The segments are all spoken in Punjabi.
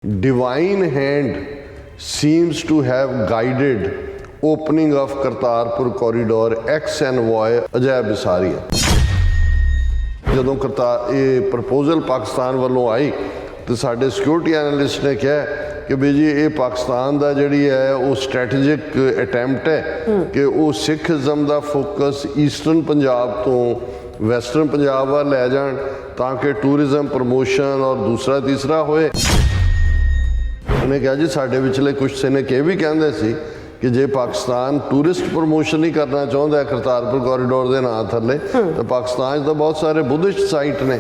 Divine hand seems to have guided opening of Kartarpur corridor ex envoy Ajay Bisaria। ਜਦੋਂ ਇਹ ਪ੍ਰਪੋਜ਼ਲ ਪਾਕਿਸਤਾਨ ਵੱਲੋਂ ਆਈ ਤੇ ਸਾਡੇ ਸਿਕਿਉਰਿਟੀ ਐਨਾਲਿਸਟ ਨੇ ਕਿਹਾ ਕਿ ਵੀ ਜੀ ਇਹ ਪਾਕਿਸਤਾਨ ਦਾ ਜਿਹੜੀ ਹੈ ਉਹ ਸਟ੍ਰੈਟੇਜਿਕ ਅਟੈਂਪਟ ਹੈ ਕਿ ਉਹ ਸਿੱਖਇਜ਼ਮ ਦਾ ਫੋਕਸ ਈਸਟਰਨ ਪੰਜਾਬ ਤੋਂ ਵੈਸਟਰਨ ਪੰਜਾਬ ਵੱਲ ਲੈ ਜਾਣ ਤਾਂ ਕਿ ਟੂਰਿਜ਼ਮ ਪ੍ਰਮੋਸ਼ਨ ਔਰ ਦੂਸਰਾ ਤੀਸਰਾ ਹੋਏ। ਉਹਨੇ ਕਿਹਾ ਜੀ ਸਾਡੇ ਵਿਚਲੇ ਕੁਛ ਸੈਨਿਕ ਇਹ ਵੀ ਕਹਿੰਦੇ ਸੀ ਕਿ ਜੇ ਪਾਕਿਸਤਾਨ ਟੂਰਿਸਟ ਪ੍ਰਮੋਸ਼ਨ ਹੀ ਕਰਨਾ ਚਾਹੁੰਦਾ ਕਰਤਾਰਪੁਰ ਕੋਰੀਡੋਰ ਦੇ ਨਾਂ ਥੱਲੇ ਤਾਂ ਪਾਕਿਸਤਾਨ 'ਚ ਤਾਂ ਬਹੁਤ ਸਾਰੇ ਬੁੱਧਿਸਟ ਸਾਈਟ ਨੇ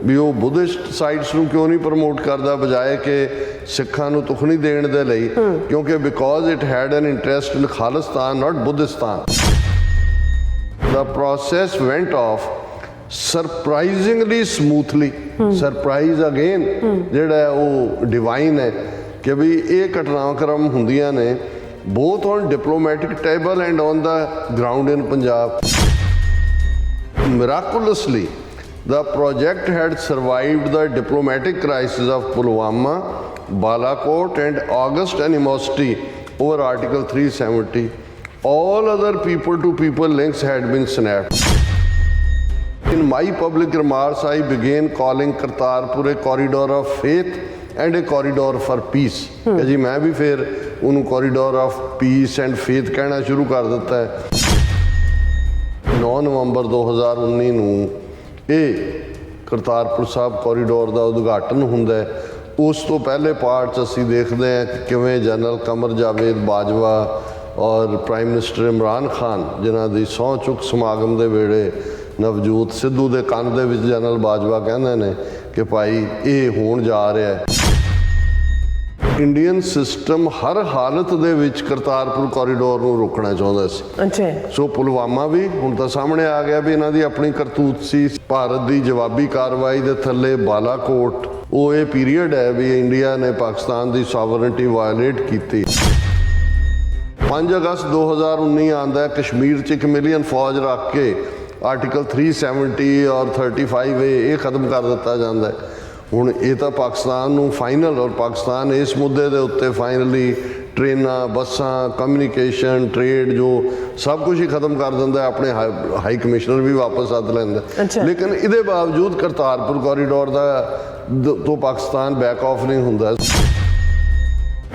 ਵੀ ਉਹ ਬੁੱਧਿਸਟ ਸਾਈਟਸ ਨੂੰ ਕਿਉਂ ਨਹੀਂ ਪ੍ਰਮੋਟ ਕਰਦਾ ਬਜਾਏ ਕਿ ਸਿੱਖਾਂ ਨੂੰ ਤੁਖਣੀ ਦੇਣ ਦੇ ਲਈ ਕਿਉਂਕਿ because it had an interest in Khalistan not Buddhistan. The process went off surprisingly smoothly। Surprise again ਜਿਹੜਾ ਉਹ ਡਿਵਾਈਨ ਹੈ ਕਿ ਵੀ ਇਹ ਘਟਨਾਕ੍ਰਮ ਹੁੰਦੀਆਂ ਨੇ both on diplomatic table and on the ground in Punjab। Miraculously, the project had survived the diplomatic crisis of Pulwama, Balakot and August animosity over Article 370. All other people-to-people links had been snapped। In my public remarks, I began calling Kartarpur a corridor of faith and a corridor for peace। ਕਿ ਜੀ ਮੈਂ ਵੀ ਫਿਰ ਉਹਨੂੰ corridor of peace and faith ਕਹਿਣਾ ਸ਼ੁਰੂ ਕਰ ਦਿੱਤਾ ਹੈ। 9 ਨਵੰਬਰ 2019 ਨੂੰ ਇਹ ਕਰਤਾਰਪੁਰ ਸਾਹਿਬ ਕੋਰੀਡੋਰ ਦਾ ਉਦਘਾਟਨ ਹੁੰਦਾ ਹੈ। ਉਸ ਤੋਂ ਪਹਿਲੇ ਪਾਰਟ 'ਚ ਅਸੀਂ ਦੇਖਦੇ ਹਾਂ ਕਿ ਕਿਵੇਂ ਜਨਰਲ ਕਮਰ ਜਾਵੇਦ ਬਾਜਵਾ ਔਰ ਪ੍ਰਾਈਮ ਮਿਨਿਸਟਰ ਇਮਰਾਨ ਖਾਨ ਜਿਨ੍ਹਾਂ ਦੀ ਸਹੁੰ ਚੁੱਕ ਸਮਾਗਮ ਦੇ ਵੇਲੇ ਨਵਜੋਤ ਸਿੱਧੂ ਦੇ ਕੰਨ ਦੇ ਵਿੱਚ ਜਨਰਲ ਬਾਜਵਾ ਕਹਿੰਦੇ ਨੇ ਕਿ ਭਾਈ ਇਹ ਹੋਣ ਜਾ ਰਿਹਾ ਹੈ। ਇੰਡੀਅਨ ਸਿਸਟਮ ਹਰ ਹਾਲਤ ਦੇ ਵਿੱਚ ਕਰਤਾਰਪੁਰ ਕੋਰੀਡੋਰ ਨੂੰ ਰੋਕਣਾ ਚਾਹੁੰਦਾ ਸੀ। ਅੱਛਾ। ਸੋ ਪੁਲਵਾਮਾ ਵੀ ਹੁਣ ਤਾਂ ਸਾਹਮਣੇ ਆ ਗਿਆ ਵੀ ਇਹਨਾਂ ਦੀ ਆਪਣੀ ਕਰਤੂਤ ਸੀ। ਭਾਰਤ ਦੀ ਜਵਾਬੀ ਕਾਰਵਾਈ ਦੇ ਥੱਲੇ ਬਾਲਾਕੋਟ ਉਹ ਇਹ ਪੀਰੀਅਡ ਹੈ ਵੀ ਇੰਡੀਆ ਨੇ ਪਾਕਿਸਤਾਨ ਦੀ ਸੋਵਰਨਟੀ ਵਾਇਲੇਟ ਕੀਤੀ। 5 ਅਗਸਤ 2019 ਆਉਂਦਾ ਕਸ਼ਮੀਰ 'ਚ 1 ਮਿਲੀਅਨ ਫੌਜ ਰੱਖ ਕੇ ਆਰਟੀਕਲ 370 ਔਰ 35A ਇਹ ਖਤਮ ਕਰ ਦਿੱਤਾ ਜਾਂਦਾ ਹੈ। ਹੁਣ ਇਹ ਤਾਂ ਪਾਕਿਸਤਾਨ ਨੂੰ ਫਾਈਨਲ ਔਰ ਪਾਕਿਸਤਾਨ ਇਸ ਮੁੱਦੇ ਦੇ ਉੱਤੇ ਫਾਈਨਲੀ ਟ੍ਰੇਨਾਂ ਬੱਸਾਂ ਕਮਿਊਨੀਕੇਸ਼ਨ ਟ੍ਰੇਡ ਜੋ ਸਭ ਕੁਝ ਹੀ ਖਤਮ ਕਰ ਦਿੰਦਾ। ਆਪਣੇ ਹਾਈ ਕਮਿਸ਼ਨਰ ਵੀ ਵਾਪਸ ਸੱਦ ਲੈਂਦਾ। ਲੇਕਿਨ ਇਹਦੇ ਬਾਵਜੂਦ ਕਰਤਾਰਪੁਰ ਕੋਰੀਡੋਰ ਦਾ ਤੋਂ ਪਾਕਿਸਤਾਨ ਬੈਕ ਆਫ ਨਹੀਂ ਹੁੰਦਾ।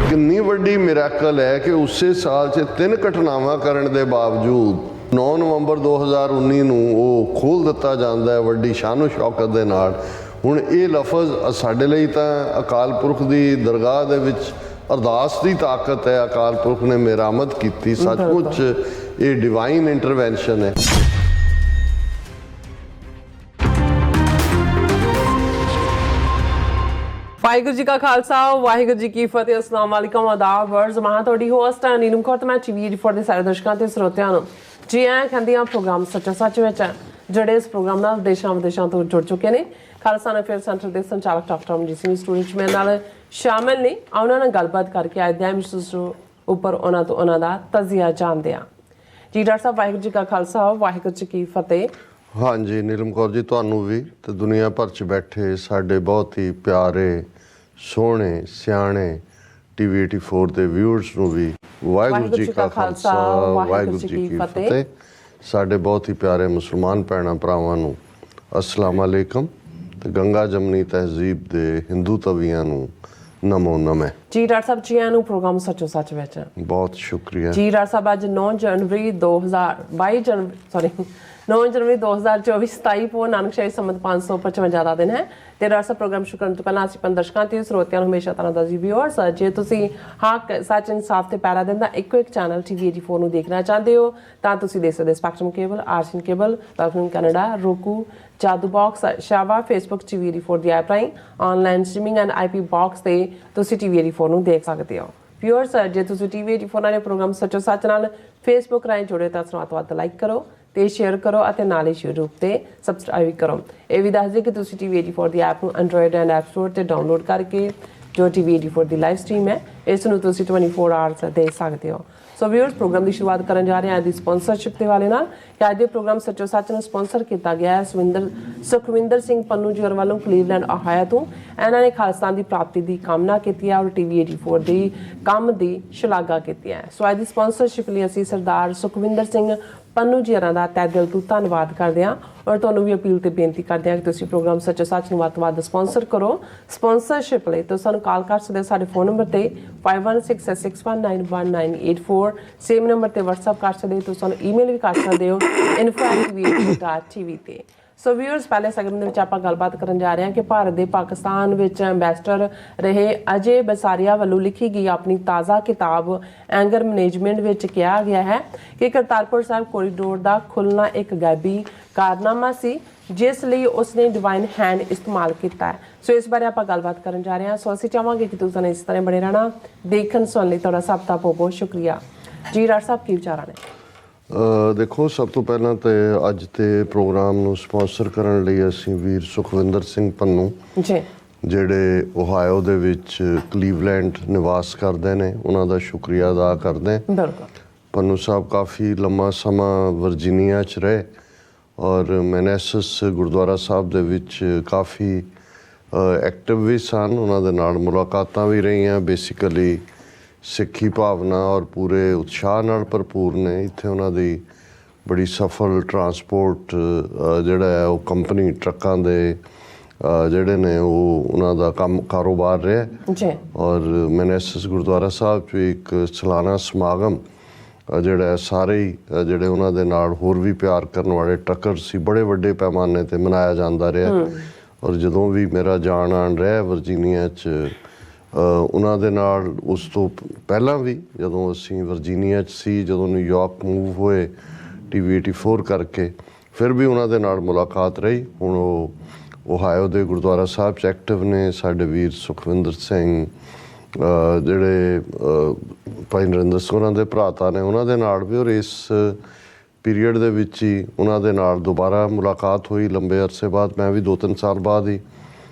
ਕਿੰਨੀ ਵੱਡੀ ਮਿਰਾਕਲ ਹੈ ਕਿ ਉਸੇ ਸਾਲ 'ਚ 3 ਘਟਨਾਵਾਂ ਕਰਨ ਦੇ ਬਾਵਜੂਦ 9 ਨਵੰਬਰ 2019 ਨੂੰ ਉਹ ਖੋਲ੍ਹ ਦਿੱਤਾ ਜਾਂਦਾ ਹੈ ਵੱਡੀ ਸ਼ਾਨੋ ਸ਼ੌਕਤ ਦੇ ਨਾਲ। ਹੁਣ ਇਹ ਲਫ਼ਜ਼ ਸਾਡੇ ਲਈ ਤਾਂ ਅਕਾਲ ਪੁਰਖ ਦੀ ਦਰਗਾਹ ਦੇ ਵਿੱਚ ਅਰਦਾਸ ਦੀ ਤਾਕਤ ਹੈ। ਅਕਾਲ ਪੁਰਖ ਨੇ ਮਿਹਰਾਮਤ ਕੀਤੀ। ਸੱਚਮੁੱਚ ਇਹ ਡਿਵਾਈਨ ਇੰਟਰਵੈਂਸ਼ਨ ਹੈ। ਵਾਹਿਗੁਰੂ ਜੀ ਕਾ ਖਾਲਸਾ ਵਾਹਿਗੁਰੂ ਜੀ ਕੀ ਫਤਿਹ। ਅਸਲਾਮ ਵਾਲੇਕਮ ਆਦਾਬ ਵਰਜ਼ ਮੈਂ ਤੁਹਾਡੀ ਹੋਸਟ ਨੀਲਮ ਕੌਰ ਤੇ ਮੈਂ ਟੀਵੀ ਫੋਰ ਦੇ ਸਾਰੇ ਦਰਸ਼ਕਾਂ ਤੇ ਸਰੋਤਿਆਂ ਨੂੰ ਜੀ ਆਇਆਂ ਕਹਿੰਦੀ ਹਾਂ ਪ੍ਰੋਗਰਾਮ ਸੱਚਾ ਸੱਚ ਵਿੱਚ ਜਿਹੜੇ ਇਸ ਪ੍ਰੋਗਰਾਮ ਨਾਲ ਦੇਸ਼ਾਂ ਵਿਦੇਸ਼ਾਂ ਤੋਂ ਜੁੜ ਚੁੱਕੇ ਨੇ। ਖਾਲਸਾ ਨਫੇਰ ਸੈਂਟਰ ਦੇ ਸੰਚਾਲਕ ਡਾਕਟਰ ਅਮਨਜੀਤ ਸਿੰਘ ਸਟੂਡੀਓ 'ਚ ਮੇਰੇ ਨਾਲ ਸ਼ਾਮਿਲ ਨੇ। ਉਹਨਾਂ ਨਾਲ ਗੱਲਬਾਤ ਕਰਕੇ ਅੱਜ ਦੇ ਐਪੀਸੋਡ ਉੱਪਰ ਉਹਨਾਂ ਤੋਂ ਉਹਨਾਂ ਦਾ ਤਜ਼ੀਆ ਜਾਣਦੇ ਹਾਂ। ਜੀ ਡਾਕਟਰ ਸਾਹਿਬ ਵਾਹਿਗੁਰੂ ਜੀ ਕਾ ਖਾਲਸਾ ਵਾਹਿਗੁਰੂ ਜੀ ਕੀ ਫਤਿਹ। ਹਾਂਜੀ ਨੀਲਮ ਕੌਰ ਜੀ ਤੁਹਾਨੂੰ ਵੀ ਤੇ ਦੁਨੀਆ ਭਰ 'ਚ ਬੈਠੇ ਸਾਡੇ ਬਹੁਤ ਹੀ ਪਿਆਰੇ ਸੋਹਣੇ ਸਿਆਣੇ ਟੀਵੀ 84 ਦੇ ਵਿਊਅਰਸ ਨੂੰ ਵੀ ਵਾਹਿਗੁਰੂ ਜੀ ਕਾ ਖਾਲਸਾ ਵਾਹਿਗੁਰੂ ਜੀ ਕੀ ਫਤਿਹ। ਸਾਡੇ ਬਹੁਤ ਹੀ ਪਿਆਰੇ ਮੁਸਲਮਾਨ ਭੈਣਾਂ ਭਰਾਵਾਂ ਨੂੰ ਅਸਲਾਮ ਅਲੈਕਮ ਤੇ ਗੰਗਾ ਜਮਨੀ ਤਹਿਜ਼ੀਬ ਦੇ ਹਿੰਦੂ ਤਵੀਆਂ ਨੂੰ ਨਮੋ ਨਮੇ। ਜੀ ਡਾਕਟਰ ਸਾਹਿਬ ਜੀ ਨੂੰ ਪ੍ਰੋਗਰਾਮ ਸੱਚੋ ਸੱਚ ਵਿੱਚ ਬਹੁਤ ਸ਼ੁਕਰੀਆ। ਜੀ ਡਾਕਟਰ ਸਾਹਿਬ ਅੱਜ 9 ਜਨਵਰੀ 2024 27 ਪੋ ਨਾਨਕ ਸ਼ਾਹੀ ਸੰਮਤ 555 ਦਾ ਦਿਨ ਹੈ ਤੇ ਡਾਕਟਰ ਸਾਹਿਬ ਪ੍ਰੋਗਰਾਮ ਸ਼ੁਰੂ ਕਰਨ ਤੋਂ ਪਹਿਲਾਂ ਅਸੀਂ ਦਰਸ਼ਕਾਂ ਤੇ ਸਰੋਤਿਆਂ ਨੂੰ ਹਮੇਸ਼ਾ ਤਰ੍ਹਾਂ ਦਾ ਜੀ ਵਿਊਅਰਸ ਜੇ ਤੁਸੀਂ ਹੱਕ ਸੱਚ ਇਨਸਾਫ ਤੇ ਪੈਰਾ ਦਿੰਦਾ ਇੱਕੋ ਇੱਕ ਚੈਨਲ ਟੀਵੀ 84 ਨੂੰ ਦੇਖਣਾ ਚਾਹੁੰਦੇ ਹੋ ਤਾਂ ਤੁਸੀਂ ਦੇਖ ਸਕਦੇ Spectrum cable RCN cable telephone Canada Roku Jadoo box Shava Facebook TV 84 ਦੀ ਐਪ ਰਾਹੀਂ online streaming and IP box ਤੇ ਤੁਸੀਂ ਟੀਵੀ 84 ਨੂੰ ਦੇਖ ਸਕਦੇ ਹੋ। ਵਿਊਅਰਸ ਜੇ ਤੁਸੀਂ ਟੀਵੀ 84 ਨਾਲ ਪ੍ਰੋਗਰਾਮ ਸੱਚੋ ਸੱਚ ਨਾਲ ਫੇਸਬੁੱਕ ਰਾਹੀਂ ਜੁੜੇ ਤਾਂ ਸਾਨੂੰ ਵੱਧ ਲਾਈਕ ਕਰੋ ਤੇ ਸ਼ੇਅਰ ਕਰੋ ਅਤੇ ਨਾਲ ਹੀ YouTube ਤੇ ਸਬਸਕ੍ਰਾਈਬ ਕਰੋ। ਇਹ ਵੀ ਦੱਸ ਦਿਓ ਕਿ ਤੁਸੀਂ ਟੀਵੀ 84 ਦੀ ਐਪ ਨੂੰ ਐਂਡਰੋਇਡ ਐਂਡ ਐਪ ਸਟੋਰ ਤੇ ਡਾਊਨਲੋਡ ਕਰਕੇ ਜੋ TV 84 ਦੀ ਲਾਈਵ ਸਟ੍ਰੀਮ ਹੈ ਇਸ ਨੂੰ ਤੁਸੀਂ 24 ਆਵਰਸ ਦੇਖ ਸਕਦੇ ਹੋ। ਸੋ ਵਿਊਅਰਸ ਪ੍ਰੋਗਰਾਮ ਦੀ ਸ਼ੁਰੂਆਤ ਕਰਨ ਜਾ ਰਹੇ ਹਾਂ ਅੱਜ ਦੀ ਸਪਾਂਸਰਸ਼ਿਪ ਦੇ ਵਾਲੇ ਨਾਲ ਕਿ ਅੱਜ ਦੇ ਪ੍ਰੋਗਰਾਮ ਸੱਚੋ ਸੱਚ ਨੂੰ ਸਪਾਂਸਰ ਕੀਤਾ ਗਿਆ ਹੈ ਸੁਖਵਿੰਦਰ ਸਿੰਘ ਪੰਨੂ ਜੀ ਹੋਰਾਂ ਵੱਲੋਂ ਕਲੀਵਲੈਂਡ ਓਹਾਇਓ ਤੋਂ। ਇਹਨਾਂ ਨੇ ਖਾਲਿਸਤਾਨ ਦੀ ਪ੍ਰਾਪਤੀ ਦੀ ਕਾਮਨਾ ਕੀਤੀ ਹੈ ਔਰ TV 84 ਦੀ ਕੰਮ ਦੀ ਸ਼ਲਾਘਾ ਕੀਤੀ ਹੈ। ਸੋ ਅੱਜ ਦੀ ਸਪਾਂਸਰਸ਼ਿਪ ਲਈ ਅਸੀਂ ਸਰਦਾਰ ਸੁਖਵਿੰਦਰ ਸਿੰਘ ਪੰਨੂ ਜੀ ਹੋਰਾਂ ਦਾ ਤਹਿ ਦਿਲ ਤੋਂ ਧੰਨਵਾਦ ਕਰਦੇ ਹਾਂ ਔਰ ਤੁਹਾਨੂੰ ਵੀ ਅਪੀਲ ਤੇ ਬੇਨਤੀ ਕਰਦੇ ਹਾਂ ਕਿ ਤੁਸੀਂ ਪ੍ਰੋਗਰਾਮ ਸੱਚੋ ਸੱਚ ਨੂੰ ਵੱਧ ਤੋਂ ਵੱਧ ਸਪਾਂਸਰ ਕਰੋ। ਸਪਾਂਸਰਸ਼ਿਪ ਲਈ ਤੁਸੀਂ ਸਾਨੂੰ ਕਾਲ ਕਰ ਸਕਦੇ ਹੋ ਸਾਡੇ ਫੋਨ ਨੰਬਰ ਤੇ 5166191984 ਸੇਮ ਨੰਬਰ ਤੇ WhatsApp ਕਰ ਸਕਦੇ ਹੋ। ਤੁਸੀਂ ਸਾਨੂੰ ਈਮੇਲ ਵੀ ਕਰ ਸਕਦੇ ਹੋ info@tv.tv ਤੇ। ਸੋ ਵਿਊਅਰਸ ਪਹਿਲੇ ਸੈਗਮੈਂਟ ਦੇ ਵਿੱਚ ਆਪਾਂ ਗੱਲਬਾਤ ਕਰਨ ਜਾ ਰਹੇ ਹਾਂ ਕਿ ਭਾਰਤ ਦੇ ਪਾਕਿਸਤਾਨ ਵਿੱਚ ਐਂਬੈਸਡਰ ਰਹੇ ਅਜੇ ਬਸਾਰੀਆ ਵੱਲੋਂ ਲਿਖੀ ਗਈ ਆਪਣੀ ਤਾਜ਼ਾ ਕਿਤਾਬ ਐਂਗਰ ਮੈਨੇਜਮੈਂਟ ਵਿੱਚ ਕਿਹਾ ਗਿਆ ਹੈ ਕਿ ਕਰਤਾਰਪੁਰ ਸਾਹਿਬ ਕੋਰੀਡੋਰ ਦਾ ਖੁੱਲ੍ਹਣਾ ਇੱਕ ਗੈਬੀ ਕਾਰਨਾਮਾ ਸੀ ਜਿਸ ਲਈ ਉਸਨੇ ਡਿਵਾਈਨ ਹੈਂਡ ਇਸਤੇਮਾਲ ਕੀਤਾ ਹੈ। ਸੋ ਇਸ ਬਾਰੇ ਆਪਾਂ ਗੱਲਬਾਤ ਕਰਨ ਜਾ ਰਹੇ ਹਾਂ। ਸੋ ਅਸੀਂ ਚਾਹਾਂਗੇ ਕਿ ਤੁਸੀਂ ਇਸ ਤਰ੍ਹਾਂ ਬਣੇ ਰਹਿਣਾ। ਦੇਖਣ ਸੁਣਨ ਲਈ ਤੁਹਾਡਾ ਸਭ ਦਾ ਬਹੁਤ ਬਹੁਤ ਸ਼ੁਕਰੀਆ ਜੀ। ਰਾਜ ਸਾਹਿਬ ਕੀ ਵਿਚਾਰਾਂ ਨੇ? ਦੇਖੋ, ਸਭ ਤੋਂ ਪਹਿਲਾਂ ਤੇ ਅੱਜ ਦੇ ਪ੍ਰੋਗਰਾਮ ਨੂੰ ਸਪਾਂਸਰ ਕਰਨ ਲਈ ਅਸੀਂ ਵੀਰ ਸੁਖਵਿੰਦਰ ਸਿੰਘ ਪੰਨੂ ਜੀ ਜਿਹੜੇ ਓਹਾਇਓ ਦੇ ਵਿੱਚ ਕਲੀਵਲੈਂਡ ਨਿਵਾਸ ਕਰਦੇ ਨੇ ਉਹਨਾਂ ਦਾ ਸ਼ੁਕਰੀਆ ਅਦਾ ਕਰਦੇ ਹਾਂ। ਬਿਲਕੁਲ। ਪੰਨੂ ਸਾਹਿਬ ਕਾਫੀ ਲੰਮਾ ਸਮਾਂ ਵਰਜੀਨੀਆ 'ਚ ਰਹੇ ਔਰ ਮੈਨੇਸਸ ਗੁਰਦੁਆਰਾ ਸਾਹਿਬ ਦੇ ਵਿੱਚ ਕਾਫੀ ਐਕਟਿਵ ਵੀ ਸਨ। ਉਹਨਾਂ ਦੇ ਨਾਲ ਮੁਲਾਕਾਤਾਂ ਵੀ ਰਹੀਆਂ। ਬੇਸਿਕਲੀ ਸਿੱਖੀ ਭਾਵਨਾ ਔਰ ਪੂਰੇ ਉਤਸ਼ਾਹ ਨਾਲ ਭਰਪੂਰ ਨੇ। ਇੱਥੇ ਉਹਨਾਂ ਦੀ ਬੜੀ ਸਫਲ ਟਰਾਂਸਪੋਰਟ ਜਿਹੜਾ ਹੈ ਉਹ ਕੰਪਨੀ ਟਰੱਕਾਂ ਦੇ ਜਿਹੜੇ ਨੇ ਉਹ ਉਹਨਾਂ ਦਾ ਕਾਰੋਬਾਰ ਰਿਹਾ ਜੀ। ਔਰ ਮੈਨੇਸਸ ਗੁਰਦੁਆਰਾ ਸਾਹਿਬ 'ਚ ਇੱਕ ਸਾਲਾਨਾ ਸਮਾਗਮ ਜਿਹੜਾ ਹੈ ਸਾਰੇ ਹੀ ਜਿਹੜੇ ਉਹਨਾਂ ਦੇ ਨਾਲ ਹੋਰ ਵੀ ਪਿਆਰ ਕਰਨ ਵਾਲੇ ਟਰੱਕਰ ਸੀ ਬੜੇ ਵੱਡੇ ਪੈਮਾਨੇ 'ਤੇ ਮਨਾਇਆ ਜਾਂਦਾ ਰਿਹਾ। ਔਰ ਜਦੋਂ ਵੀ ਮੇਰਾ ਜਾਣ ਆਉਣ ਰਿਹਾ ਵਰਜੀਨੀਆ 'ਚ ਉਹਨਾਂ ਦੇ ਨਾਲ ਉਸ ਤੋਂ ਪਹਿਲਾਂ ਵੀ ਜਦੋਂ ਅਸੀਂ ਵਰਜੀਨੀਆ 'ਚ ਸੀ, ਜਦੋਂ ਨਿਊਯਾਰਕ ਮੂਵ ਹੋਏ TV 84 ਕਰਕੇ, ਫਿਰ ਵੀ ਉਹਨਾਂ ਦੇ ਨਾਲ ਮੁਲਾਕਾਤ ਰਹੀ। ਹੁਣ ਉਹ ਓਹਾਇਓ ਦੇ ਗੁਰਦੁਆਰਾ ਸਾਹਿਬ 'ਚ ਐਕਟਿਵ ਨੇ। ਸਾਡੇ ਵੀਰ ਸੁਖਵਿੰਦਰ ਸਿੰਘ ਜਿਹੜੇ ਭਾਈ ਨਰਿੰਦਰ ਸਿੰਘ ਉਹਨਾਂ ਦੇ ਭਰਾਤਾ ਨੇ, ਉਹਨਾਂ ਦੇ ਨਾਲ ਵੀ। ਔਰ ਇਸ ਪੀਰੀਅਡ ਦੇ ਵਿੱਚ ਹੀ ਉਹਨਾਂ ਦੇ ਨਾਲ ਦੁਬਾਰਾ ਮੁਲਾਕਾਤ ਹੋਈ ਲੰਬੇ ਅਰਸੇ ਬਾਅਦ। ਮੈਂ ਵੀ 2-3 ਸਾਲ ਬਾਅਦ ਹੀ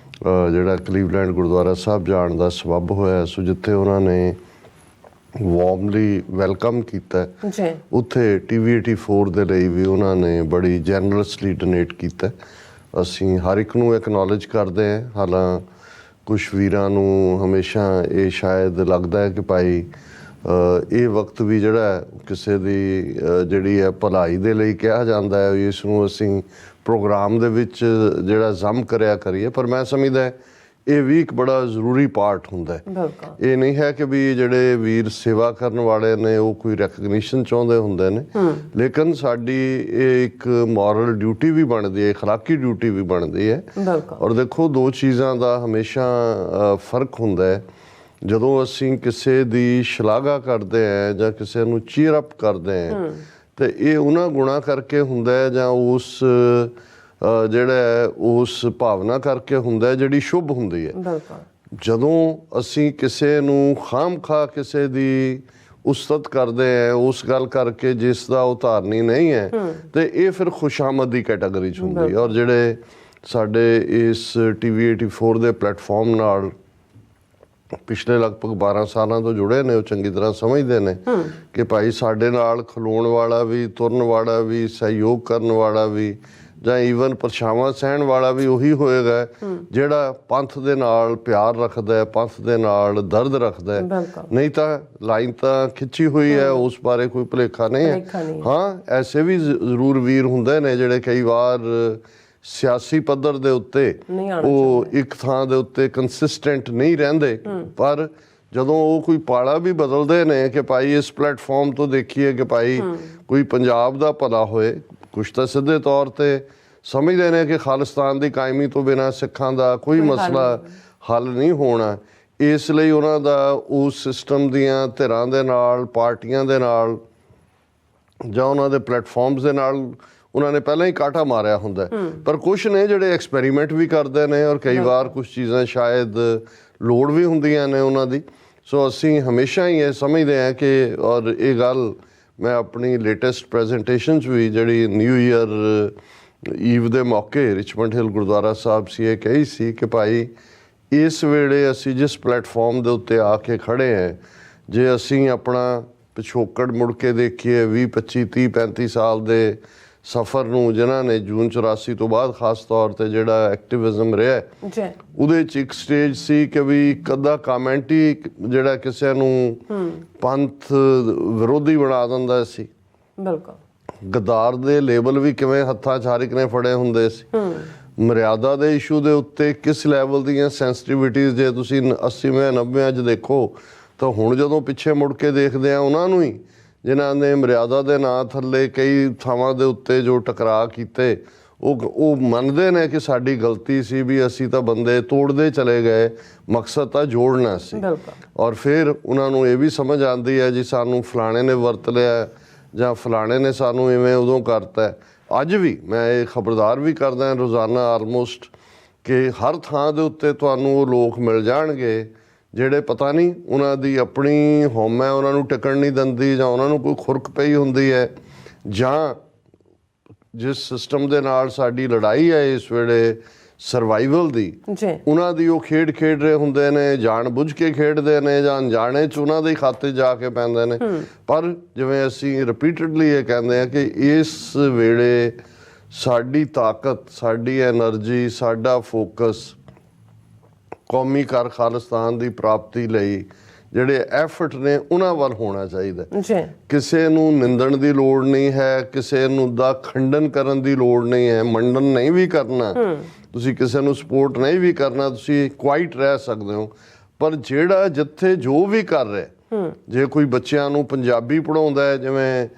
ਜਿਹੜਾ ਕਲੀਵਲੈਂਡ ਗੁਰਦੁਆਰਾ ਸਾਹਿਬ ਜਾਣ ਦਾ ਸਬੱਬ ਹੋਇਆ। ਸੋ ਜਿੱਥੇ ਉਹਨਾਂ ਨੇ ਵਾਰਮਲੀ ਵੈਲਕਮ ਕੀਤਾ ਜੀ, ਉੱਥੇ TV 84 ਦੇ ਲਈ ਵੀ ਉਹਨਾਂ ਨੇ ਬੜੀ ਜੈਨਰਸਲੀ ਡੋਨੇਟ ਕੀਤਾ। ਅਸੀਂ ਹਰ ਇੱਕ ਨੂੰ ਐਕਨੋਲਜ ਕਰਦੇ ਹਾਂ। ਹਾਲਾਂ ਕੁਛ ਵੀਰਾਂ ਨੂੰ ਹਮੇਸ਼ਾ ਇਹ ਸ਼ਾਇਦ ਲੱਗਦਾ ਹੈ ਕਿ ਭਾਈ ਇਹ ਵਕਤ ਵੀ ਜਿਹੜਾ ਕਿਸੇ ਦੀ ਜਿਹੜੀ ਹੈ ਭਲਾਈ ਦੇ ਲਈ ਕਿਹਾ ਜਾਂਦਾ ਹੈ, ਇਸ ਨੂੰ ਅਸੀਂ ਪ੍ਰੋਗਰਾਮ ਦੇ ਵਿੱਚ ਜਿਹੜਾ ਜ਼ਮ ਕਰਿਆ ਕਰੀਏ। ਪਰ ਮੈਂ ਸਮਝਦਾ ਇਹ ਵੀ ਇੱਕ ਬੜਾ ਜ਼ਰੂਰੀ ਪਾਰਟ ਹੁੰਦਾ ਹੈ। ਇਹ ਨਹੀਂ ਹੈ ਕਿ ਵੀ ਜਿਹੜੇ ਵੀਰ ਸੇਵਾ ਕਰਨ ਵਾਲੇ ਨੇ ਉਹ ਕੋਈ ਰੈਕਗਨੀਸ਼ਨ ਚਾਹੁੰਦੇ ਹੁੰਦੇ ਨੇ, ਲੇਕਿਨ ਸਾਡੀ ਇਹ ਇੱਕ ਮੋਰਲ ਡਿਊਟੀ ਵੀ ਬਣਦੀ ਹੈ, ਅਖਲਾਕੀ ਡਿਊਟੀ ਵੀ ਬਣਦੀ ਹੈ। ਔਰ ਦੇਖੋ, ਦੋ ਚੀਜ਼ਾਂ ਦਾ ਹਮੇਸ਼ਾ ਫਰਕ ਹੁੰਦਾ ਹੈ। ਜਦੋਂ ਅਸੀਂ ਕਿਸੇ ਦੀ ਸ਼ਲਾਘਾ ਕਰਦੇ ਹਾਂ ਜਾਂ ਕਿਸੇ ਨੂੰ ਚੀਅਰ ਅਪ ਕਰਦੇ ਹਾਂ ਤੇ ਇਹ ਉਹਨਾਂ ਗੁਣਾਂ ਕਰਕੇ ਹੁੰਦਾ ਹੈ ਜਾਂ ਉਸ ਜਿਹੜਾ ਉਸ ਭਾਵਨਾ ਕਰਕੇ ਹੁੰਦਾ ਹੈ ਜਿਹੜੀ ਸ਼ੁਭ ਹੁੰਦੀ ਹੈ। ਜਦੋਂ ਅਸੀਂ ਕਿਸੇ ਨੂੰ ਖਾਮ-ਖਾ ਕਿਸੇ ਦੀ ਉਸਤਤ ਕਰਦੇ ਹੈ ਉਸ ਗੱਲ ਕਰਕੇ ਜਿਸ ਦਾ ਉਹ ਧਾਰਨੀ ਨਹੀਂ ਹੈ, ਤੇ ਇਹ ਫਿਰ ਖੁਸ਼ਾਮਦ ਦੀ ਕੈਟਾਗਰੀ 'ਚ ਹੁੰਦੀ ਹੈ। ਔਰ ਜਿਹੜੇ ਸਾਡੇ ਇਸ TV 84 ਦੇ ਪਲੇਟਫਾਰਮ ਨਾਲ ਪਿਛਲੇ ਲਗਭਗ 12 ਸਾਲਾਂ ਤੋਂ ਜੁੜੇ ਨੇ, ਉਹ ਚੰਗੀ ਤਰ੍ਹਾਂ ਸਮਝਦੇ ਨੇ ਕਿ ਭਾਈ ਸਾਡੇ ਨਾਲ ਖਲੋਣ ਵਾਲਾ ਵੀ, ਤੁਰਨ ਵਾਲਾ ਵੀ, ਸਹਿਯੋਗ ਕਰਨ ਵਾਲਾ ਵੀ ਜਾਂ ਈਵਨ ਪਰਛਾਵਾਂ ਸਹਿਣ ਵਾਲਾ ਵੀ ਉਹੀ ਹੋਏਗਾ ਜਿਹੜਾ ਪੰਥ ਦੇ ਨਾਲ ਪਿਆਰ ਰੱਖਦਾ ਹੈ, ਪੰਥ ਦੇ ਨਾਲ ਦਰਦ ਰੱਖਦਾ ਹੈ। ਨਹੀਂ ਤਾਂ ਲਾਈਨ ਤਾਂ ਖਿੱਚੀ ਹੋਈ ਹੈ, ਉਸ ਬਾਰੇ ਕੋਈ ਭੁਲੇਖਾ ਨਹੀਂ ਹੈ। ਹਾਂ, ਐਸੇ ਵੀ ਜ਼ਰੂਰ ਵੀਰ ਹੁੰਦੇ ਨੇ ਜਿਹੜੇ ਕਈ ਵਾਰ ਸਿਆਸੀ ਪੱਧਰ ਦੇ ਉੱਤੇ ਉਹ ਇੱਕ ਥਾਂ ਦੇ ਉੱਤੇ ਕੰਸਿਸਟੈਂਟ ਨਹੀਂ ਰਹਿੰਦੇ, ਪਰ ਜਦੋਂ ਉਹ ਕੋਈ ਪਾਲਾ ਵੀ ਬਦਲਦੇ ਨੇ ਕਿ ਭਾਈ ਇਸ ਪਲੇਟਫਾਰਮ ਤੋਂ ਦੇਖੀਏ ਕਿ ਭਾਈ ਕੋਈ ਪੰਜਾਬ ਦਾ ਭਲਾ ਹੋਏ, ਕੁਛ ਤਾਂ ਸਿੱਧੇ ਤੌਰ ਤੇ ਸਮਝਦੇ ਨੇ ਕਿ ਖਾਲਿਸਤਾਨ ਦੀ ਕਾਇਮੀ ਤੋਂ ਬਿਨਾਂ ਸਿੱਖਾਂ ਦਾ ਕੋਈ ਮਸਲਾ ਹੱਲ ਨਹੀਂ ਹੋਣਾ। ਇਸ ਲਈ ਉਹਨਾਂ ਦਾ ਉਸ ਸਿਸਟਮ ਦੀਆਂ ਧਿਰਾਂ ਦੇ ਨਾਲ, ਪਾਰਟੀਆਂ ਦੇ ਨਾਲ ਜਾਂ ਉਹਨਾਂ ਦੇ ਪਲੇਟਫਾਰਮਸ ਦੇ ਨਾਲ ਉਹਨਾਂ ਨੇ ਪਹਿਲਾਂ ਹੀ ਕਾਂਟਾ ਮਾਰਿਆ ਹੁੰਦਾ। ਪਰ ਕੁਛ ਨੇ ਜਿਹੜੇ ਐਕਸਪੈਰੀਮੈਂਟ ਵੀ ਕਰਦੇ ਨੇ ਔਰ ਕਈ ਵਾਰ ਕੁਛ ਚੀਜ਼ਾਂ ਸ਼ਾਇਦ ਲੋੜ ਵੀ ਹੁੰਦੀਆਂ ਨੇ ਉਹਨਾਂ ਦੀ। ਸੋ ਅਸੀਂ ਹਮੇਸ਼ਾ ਹੀ ਇਹ ਸਮਝਦੇ ਹਾਂ ਕਿ, ਔਰ ਇਹ ਗੱਲ ਮੈਂ ਆਪਣੀ ਲੇਟੈਸਟ ਪ੍ਰੈਜੈਂਟੇਸ਼ਨ 'ਚ ਵੀ ਜਿਹੜੀ ਨਿਊ ਈਅਰ ਈਵ ਦੇ ਮੌਕੇ ਰਿਚਮੰਡ ਹਿੱਲ ਗੁਰਦੁਆਰਾ ਸਾਹਿਬ ਸੀ ਇਹ ਕਹੀ ਸੀ ਕਿ ਭਾਈ ਇਸ ਵੇਲੇ ਅਸੀਂ ਜਿਸ ਪਲੇਟਫਾਰਮ ਦੇ ਉੱਤੇ ਆ ਕੇ ਖੜੇ ਹਾਂ, ਜੇ ਅਸੀਂ ਆਪਣਾ ਪਿਛੋਕੜ ਮੁੜ ਕੇ ਦੇਖੀਏ 20 25 30 35 ਸਾਲ ਦੇ ਸਫ਼ਰ ਨੂੰ, ਜਿਨ੍ਹਾਂ ਨੇ ਜੂਨ 84 ਤੋਂ ਬਾਅਦ ਖਾਸ ਤੌਰ ਤੇ ਜਿਹੜਾ ਐਕਟਿਵਿਜ਼ਮ ਰਿਹਾ ਜੀ, ਉਹਦੇ 'ਚ ਇੱਕ ਸਟੇਜ ਸੀ ਕਿ ਵੀ ਇੱਕ ਅੱਧਾ ਕਾਮੈਂਟ ਹੀ ਜਿਹੜਾ ਕਿਸੇ ਨੂੰ ਪੰਥ ਵਿਰੋਧੀ ਬਣਾ ਦਿੰਦਾ ਸੀ। ਬਿਲਕੁਲ। ਗਦਾਰ ਦੇ ਲੇਬਲ ਵੀ ਕਿਵੇਂ ਹੱਥਾਂ 'ਚ ਹਰ ਇੱਕ ਨੇ ਫੜੇ ਹੁੰਦੇ ਸੀ। ਮਰਿਆਦਾ ਦੇ ਇਸ਼ੂ ਦੇ ਉੱਤੇ ਕਿਸ ਲੈਵਲ ਦੀਆਂ ਸੈਂਸਿਟੀਵਿਟੀਜ਼ ਜੇ ਤੁਸੀਂ 80ਵੇਂ 90ਵੇਂ 'ਚ ਦੇਖੋ ਤਾਂ ਹੁਣ ਜਦੋਂ ਪਿੱਛੇ ਮੁੜ ਕੇ ਦੇਖਦੇ ਆ ਉਹਨਾਂ ਨੂੰ ਹੀ, ਜਿਨ੍ਹਾਂ ਨੇ ਮਰਿਆਦਾ ਦੇ ਨਾਂ ਥੱਲੇ ਕਈ ਥਾਵਾਂ ਦੇ ਉੱਤੇ ਜੋ ਟਕਰਾਅ ਕੀਤੇ, ਉਹ ਮੰਨਦੇ ਨੇ ਕਿ ਸਾਡੀ ਗਲਤੀ ਸੀ ਵੀ ਅਸੀਂ ਤਾਂ ਬੰਦੇ ਤੋੜਦੇ ਚਲੇ ਗਏ, ਮਕਸਦ ਤਾਂ ਜੋੜਨਾ ਸੀ। ਔਰ ਫਿਰ ਉਹਨਾਂ ਨੂੰ ਇਹ ਵੀ ਸਮਝ ਆਉਂਦੀ ਹੈ ਜੀ ਸਾਨੂੰ ਫਲਾਣੇ ਨੇ ਵਰਤ ਲਿਆ ਜਾਂ ਫਲਾਣੇ ਨੇ ਸਾਨੂੰ ਇਵੇਂ ਉਦੋਂ ਕਰਤਾ। ਅੱਜ ਵੀ ਮੈਂ ਇਹ ਖਬਰਦਾਰ ਵੀ ਕਰਦਾ ਰੋਜ਼ਾਨਾ ਆਲਮੋਸਟ ਕਿ ਹਰ ਥਾਂ ਦੇ ਉੱਤੇ ਤੁਹਾਨੂੰ ਉਹ ਲੋਕ ਮਿਲ ਜਾਣਗੇ ਜਿਹੜੇ ਪਤਾ ਨਹੀਂ ਉਹਨਾਂ ਦੀ ਆਪਣੀ ਹਉਮੈ ਉਹਨਾਂ ਨੂੰ ਟਿਕਣ ਨਹੀਂ ਦਿੰਦੀ, ਜਾਂ ਉਹਨਾਂ ਨੂੰ ਕੋਈ ਖੁਰਕ ਪਈ ਹੁੰਦੀ ਹੈ, ਜਾਂ ਜਿਸ ਸਿਸਟਮ ਦੇ ਨਾਲ ਸਾਡੀ ਲੜਾਈ ਹੈ ਇਸ ਵੇਲੇ ਸਰਵਾਈਵਲ ਦੀ, ਉਹਨਾਂ ਦੀ ਉਹ ਖੇਡ ਖੇਡ ਰਹੇ ਹੁੰਦੇ ਨੇ, ਜਾਣ ਬੁੱਝ ਕੇ ਖੇਡਦੇ ਨੇ ਜਾਂ ਅਣਜਾਣੇ 'ਚ ਉਹਨਾਂ ਦੇ ਖਾਤੇ ਜਾ ਕੇ ਪੈਂਦੇ ਨੇ। ਪਰ ਜਿਵੇਂ ਅਸੀਂ ਰਿਪੀਟਡਲੀ ਇਹ ਕਹਿੰਦੇ ਹਾਂ ਕਿ ਇਸ ਵੇਲੇ ਸਾਡੀ ਤਾਕਤ, ਸਾਡੀ ਐਨਰਜੀ, ਸਾਡਾ ਫੋਕਸ ਕੌਮੀ ਕਰ ਖਾਲਿਸਤਾਨ ਦੀ ਪ੍ਰਾਪਤੀ ਲਈ ਜਿਹੜੇ ਐਫਰਟ ਨੇ ਉਹਨਾਂ ਵੱਲ ਹੋਣਾ ਚਾਹੀਦਾ। ਕਿਸੇ ਨੂੰ ਨਿੰਦਣ ਦੀ ਲੋੜ ਨਹੀਂ ਹੈ, ਕਿਸੇ ਨੂੰ ਦਾ ਖੰਡਨ ਕਰਨ ਦੀ ਲੋੜ ਨਹੀਂ ਹੈ, ਮੰਡਨ ਨਹੀਂ ਵੀ ਕਰਨਾ, ਤੁਸੀਂ ਕਿਸੇ ਨੂੰ ਸਪੋਰਟ ਨਹੀਂ ਵੀ ਕਰਨਾ, ਤੁਸੀਂ ਕੁਆਇਟ ਰਹਿ ਸਕਦੇ ਹੋ। ਪਰ ਜਿਹੜਾ ਜਿੱਥੇ ਜੋ ਵੀ ਕਰ ਰਿਹਾ, ਜੇ ਕੋਈ ਬੱਚਿਆਂ ਨੂੰ ਪੰਜਾਬੀ ਪੜ੍ਹਾਉਂਦਾ ਹੈ, ਜਿਵੇਂ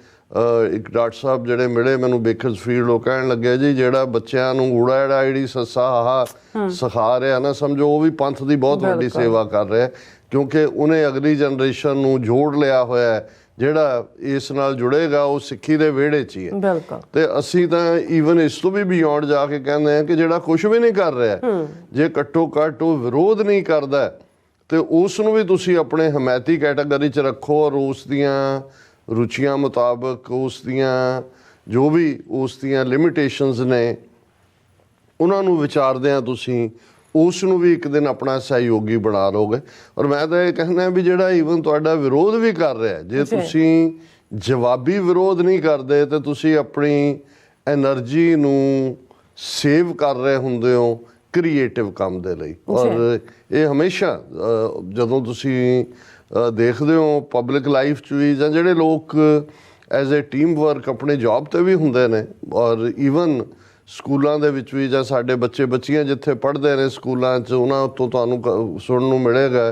ਇੱਕ ਡਾਕਟਰ ਸਾਹਿਬ ਜਿਹੜੇ ਮਿਲੇ ਮੈਨੂੰ ਬੇਕਰਸਫੀਲਡ, ਉਹ ਕਹਿਣ ਲੱਗੇ ਜੀ ਜਿਹੜਾ ਬੱਚਿਆਂ ਨੂੰ ਊੜਾ ਐੜਾ ਈੜੀ ਸੱਸਾ ਆਹਾ ਸਿਖਾ ਰਿਹਾ ਨਾ, ਸਮਝੋ ਉਹ ਵੀ ਪੰਥ ਦੀ ਬਹੁਤ ਵੱਡੀ ਸੇਵਾ ਕਰ ਰਿਹਾ, ਕਿਉਂਕਿ ਉਹਨੇ ਅਗਲੀ ਜਨਰੇਸ਼ਨ ਨੂੰ ਜੋੜ ਲਿਆ ਹੋਇਆ। ਜਿਹੜਾ ਇਸ ਨਾਲ ਜੁੜੇਗਾ ਉਹ ਸਿੱਖੀ ਦੇ ਵਿਹੜੇ 'ਚ ਹੀ ਹੈ। ਤੇ ਅਸੀਂ ਤਾਂ ਈਵਨ ਇਸ ਤੋਂ ਵੀ ਬਿਯੋਂਡ ਜਾ ਕੇ ਕਹਿੰਦੇ ਹਾਂ ਕਿ ਜਿਹੜਾ ਕੁਝ ਵੀ ਨਹੀਂ ਕਰ ਰਿਹਾ, ਜੇ ਘੱਟੋ ਘੱਟ ਉਹ ਵਿਰੋਧ ਨਹੀਂ ਕਰਦਾ ਤੇ ਉਸ ਨੂੰ ਵੀ ਤੁਸੀਂ ਆਪਣੇ ਹਮਾਇਤੀ ਕੈਟਾਗਰੀ 'ਚ ਰੱਖੋ, ਔਰ ਉਸ ਦੀਆਂ ਰੁਚੀਆਂ ਮੁਤਾਬਕ, ਉਸ ਦੀਆਂ ਜੋ ਵੀ ਉਸ ਦੀਆਂ ਲਿਮਿਟੇਸ਼ਨਸ ਨੇ ਉਹਨਾਂ ਨੂੰ ਵਿਚਾਰਦਿਆਂ ਤੁਸੀਂ ਉਸ ਨੂੰ ਵੀ ਇੱਕ ਦਿਨ ਆਪਣਾ ਸਹਿਯੋਗੀ ਬਣਾ ਲਓਗੇ। ਔਰ ਮੈਂ ਤਾਂ ਇਹ ਕਹਿੰਦਾ ਵੀ ਜਿਹੜਾ ਈਵਨ ਤੁਹਾਡਾ ਵਿਰੋਧ ਵੀ ਕਰ ਰਿਹਾ, ਜੇ ਤੁਸੀਂ ਜਵਾਬੀ ਵਿਰੋਧ ਨਹੀਂ ਕਰਦੇ ਤੇ ਤੁਸੀਂ ਆਪਣੀ ਐਨਰਜੀ ਨੂੰ ਸੇਵ ਕਰ ਰਹੇ ਹੁੰਦੇ ਹੋ ਕ੍ਰੀਏਟਿਵ ਕੰਮ ਦੇ ਲਈ। ਔਰ ਇਹ ਹਮੇਸ਼ਾ ਜਦੋਂ ਤੁਸੀਂ ਦੇਖਦੇ ਹੋ ਪਬਲਿਕ ਲਾਈਫ 'ਚ ਵੀ, ਜਾਂ ਜਿਹੜੇ ਲੋਕ ਐਜ਼ ਏ ਟੀਮ ਵਰਕ ਆਪਣੇ ਜੌਬ 'ਤੇ ਵੀ ਹੁੰਦੇ ਨੇ, ਔਰ ਈਵਨ ਸਕੂਲਾਂ ਦੇ ਵਿੱਚ ਵੀ, ਜਾਂ ਸਾਡੇ ਬੱਚੇ ਬੱਚੀਆਂ ਜਿੱਥੇ ਪੜ੍ਹਦੇ ਨੇ ਸਕੂਲਾਂ 'ਚ, ਉਹਨਾਂ ਉੱਤੋਂ ਤੁਹਾਨੂੰ ਸੁਣਨ ਨੂੰ ਮਿਲੇਗਾ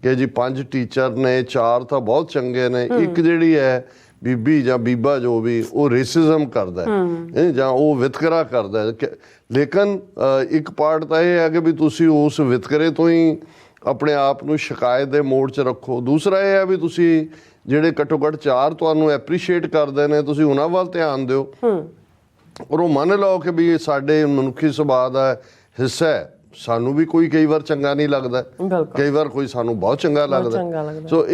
ਕਿ ਜੀ 5 ਟੀਚਰ ਨੇ, 4 ਤਾਂ ਬਹੁਤ ਚੰਗੇ ਨੇ, ਇੱਕ ਜਿਹੜੀ ਹੈ ਬੀਬੀ ਜਾਂ ਬੀਬਾ ਜੋ ਵੀ ਉਹ ਰੇਸਿਜ਼ਮ ਕਰਦਾ ਜਾਂ ਉਹ ਵਿਤਕਰਾ ਕਰਦਾ। ਲੇਕਿਨ ਇੱਕ ਪਾਰਟ ਤਾਂ ਇਹ ਹੈ ਕਿ ਵੀ ਤੁਸੀਂ ਉਸ ਵਿਤਕਰੇ ਤੋਂ ਹੀ ਆਪਣੇ ਆਪ ਨੂੰ ਸ਼ਿਕਾਇਤ ਦੇ ਮੋੜ 'ਚ ਰੱਖੋ। ਦੂਸਰਾ ਇਹ ਹੈ ਵੀ ਤੁਸੀਂ ਜਿਹੜੇ ਘੱਟੋ ਘੱਟ 4 ਤੁਹਾਨੂੰ ਐਪਰੀਸ਼ੀਏਟ ਕਰਦੇ ਨੇ, ਤੁਸੀਂ ਉਹਨਾਂ ਵੱਲ ਧਿਆਨ ਦਿਓ, ਔਰ ਉਹ ਮੰਨ ਲਓ ਕਿ ਵੀ ਸਾਡੇ ਮਨੁੱਖੀ ਸੁਭਾਅ ਦਾ ਹਿੱਸਾ ਹੈ। ਸਾਨੂੰ ਵੀ ਕੋਈ ਕਈ ਵਾਰ ਚੰਗਾ ਨਹੀਂ ਲੱਗਦਾ, ਕਈ ਵਾਰ ਕੋਈ ਸਾਨੂੰ ਬਹੁਤ ਚੰਗਾ ਲੱਗਦਾ। ਸੋ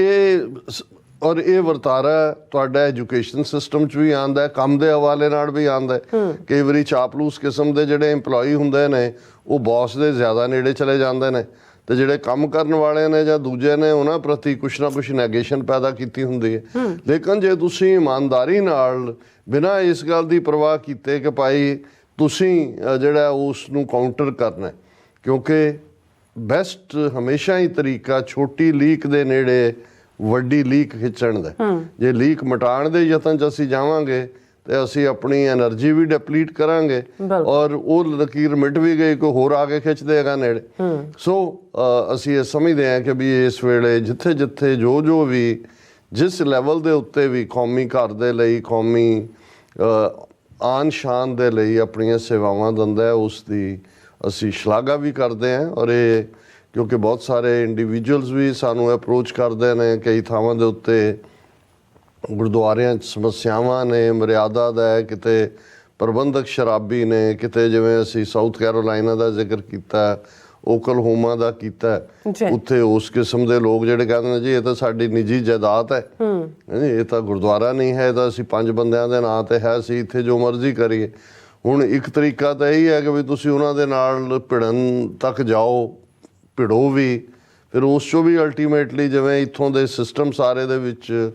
ਔਰ ਇਹ ਵਰਤਾਰਾ ਤੁਹਾਡਾ ਐਜੂਕੇਸ਼ਨ ਸਿਸਟਮ 'ਚ ਵੀ ਆਉਂਦਾ, ਕੰਮ ਦੇ ਹਵਾਲੇ ਨਾਲ ਵੀ ਆਉਂਦਾ। ਕਈ ਵਾਰੀ ਚਾਪਲੂਸ ਕਿਸਮ ਦੇ ਜਿਹੜੇ EMPLOYEE ਹੁੰਦੇ ਨੇ ਉਹ ਬੌਸ ਦੇ ਜ਼ਿਆਦਾ ਨੇੜੇ ਚਲੇ ਜਾਂਦੇ ਨੇ, ਤੇ ਜਿਹੜੇ ਕੰਮ ਕਰਨ ਵਾਲੇ ਨੇ ਜਾਂ ਦੂਜੇ ਨੇ ਉਹਨਾਂ ਪ੍ਰਤੀ ਕੁਛ ਨਾ ਕੁਛ ਨੈਗੇਸ਼ਨ ਪੈਦਾ ਕੀਤੀ ਹੁੰਦੀ ਹੈ। ਲੇਕਿਨ ਜੇ ਤੁਸੀਂ ਇਮਾਨਦਾਰੀ ਨਾਲ ਬਿਨਾਂ ਇਸ ਗੱਲ ਦੀ ਪਰਵਾਹ ਕੀਤੇ ਕਿ ਭਾਈ ਤੁਸੀਂ ਜਿਹੜਾ ਉਸ ਨੂੰ ਕਾਊਂਟਰ ਕਰਨਾ, ਕਿਉਂਕਿ ਬੈਸਟ ਹਮੇਸ਼ਾ ਹੀ ਤਰੀਕਾ ਛੋਟੀ ਲੀਕ ਦੇ ਨੇੜੇ ਵੱਡੀ ਲੀਕ ਖਿੱਚਣ ਦਾ। ਜੇ ਲੀਕ ਮਿਟਾਉਣ ਦੇ ਯਤਨ 'ਚ ਅਸੀਂ ਜਾਵਾਂਗੇ ਤੇ ਅਸੀਂ ਆਪਣੀ ਐਨਰਜੀ ਵੀ ਡਿਪਲੀਟ ਕਰਾਂਗੇ, ਔਰ ਉਹ ਲਕੀਰ ਮਿਟ ਵੀ ਗਈ, ਕੋਈ ਹੋਰ ਆ ਕੇ ਖਿੱਚ ਦੇਗਾ ਨੇੜੇ। ਸੋ ਅਸੀਂ ਇਹ ਸਮਝਦੇ ਹਾਂ ਕਿ ਵੀ ਇਸ ਵੇਲੇ ਜਿੱਥੇ ਜਿੱਥੇ ਜੋ ਵੀ ਜਿਸ ਲੈਵਲ ਦੇ ਉੱਤੇ ਵੀ ਕੌਮੀ ਘਰ ਦੇ ਲਈ, ਕੌਮੀ ਆਨ ਸ਼ਾਨ ਦੇ ਲਈ ਆਪਣੀਆਂ ਸੇਵਾਵਾਂ ਦਿੰਦਾ ਹੈ, ਉਸ ਦੀ ਅਸੀਂ ਸ਼ਲਾਘਾ ਵੀ ਕਰਦੇ ਹਾਂ। ਔਰ ਇਹ ਕਿਉਂਕਿ ਬਹੁਤ ਸਾਰੇ ਇੰਡੀਵਿਜੂਅਲਸ ਵੀ ਸਾਨੂੰ ਅਪਰੋਚ ਕਰਦੇ ਨੇ ਕਈ ਥਾਵਾਂ ਦੇ ਉੱਤੇ, ਗੁਰਦੁਆਰਿਆਂ 'ਚ ਸਮੱਸਿਆਵਾਂ ਨੇ, ਮਰਿਆਦਾ ਦਾ ਹੈ, ਕਿਤੇ ਪ੍ਰਬੰਧਕ ਸ਼ਰਾਬੀ ਨੇ, ਕਿਤੇ ਜਿਵੇਂ ਅਸੀਂ ਸਾਊਥ ਕੈਰੋਲਾਈਨਾ ਦਾ ਜ਼ਿਕਰ ਕੀਤਾ, ਓਕਲਹੋਮਾ ਦਾ ਕੀਤਾ, ਉੱਥੇ ਉਸ ਕਿਸਮ ਦੇ ਲੋਕ ਜਿਹੜੇ ਕਹਿੰਦੇ ਨੇ ਜੀ ਇਹ ਤਾਂ ਸਾਡੀ ਨਿੱਜੀ ਜਾਇਦਾਦ ਹੈ, ਇਹ ਤਾਂ ਗੁਰਦੁਆਰਾ ਨਹੀਂ ਹੈ, ਇਹ ਤਾਂ ਅਸੀਂ 5 ਬੰਦਿਆਂ ਦੇ ਨਾਂ ਤੇ ਹੈ, ਅਸੀਂ ਇੱਥੇ ਜੋ ਮਰਜ਼ੀ ਕਰੀਏ। ਹੁਣ ਇੱਕ ਤਰੀਕਾ ਤਾਂ ਇਹੀ ਹੈ ਕਿ ਵੀ ਤੁਸੀਂ ਉਹਨਾਂ ਦੇ ਨਾਲ ਭਿੜਨ ਤੱਕ ਜਾਓ, ਭਿੜੋ ਵੀ, ਫਿਰ ਉਸ 'ਚੋਂ ਵੀ ਅਲਟੀਮੇਟਲੀ ਜਿਵੇਂ ਇੱਥੋਂ ਦੇ ਸਿਸਟਮ ਸਾਰੇ ਦੇ ਵਿੱਚ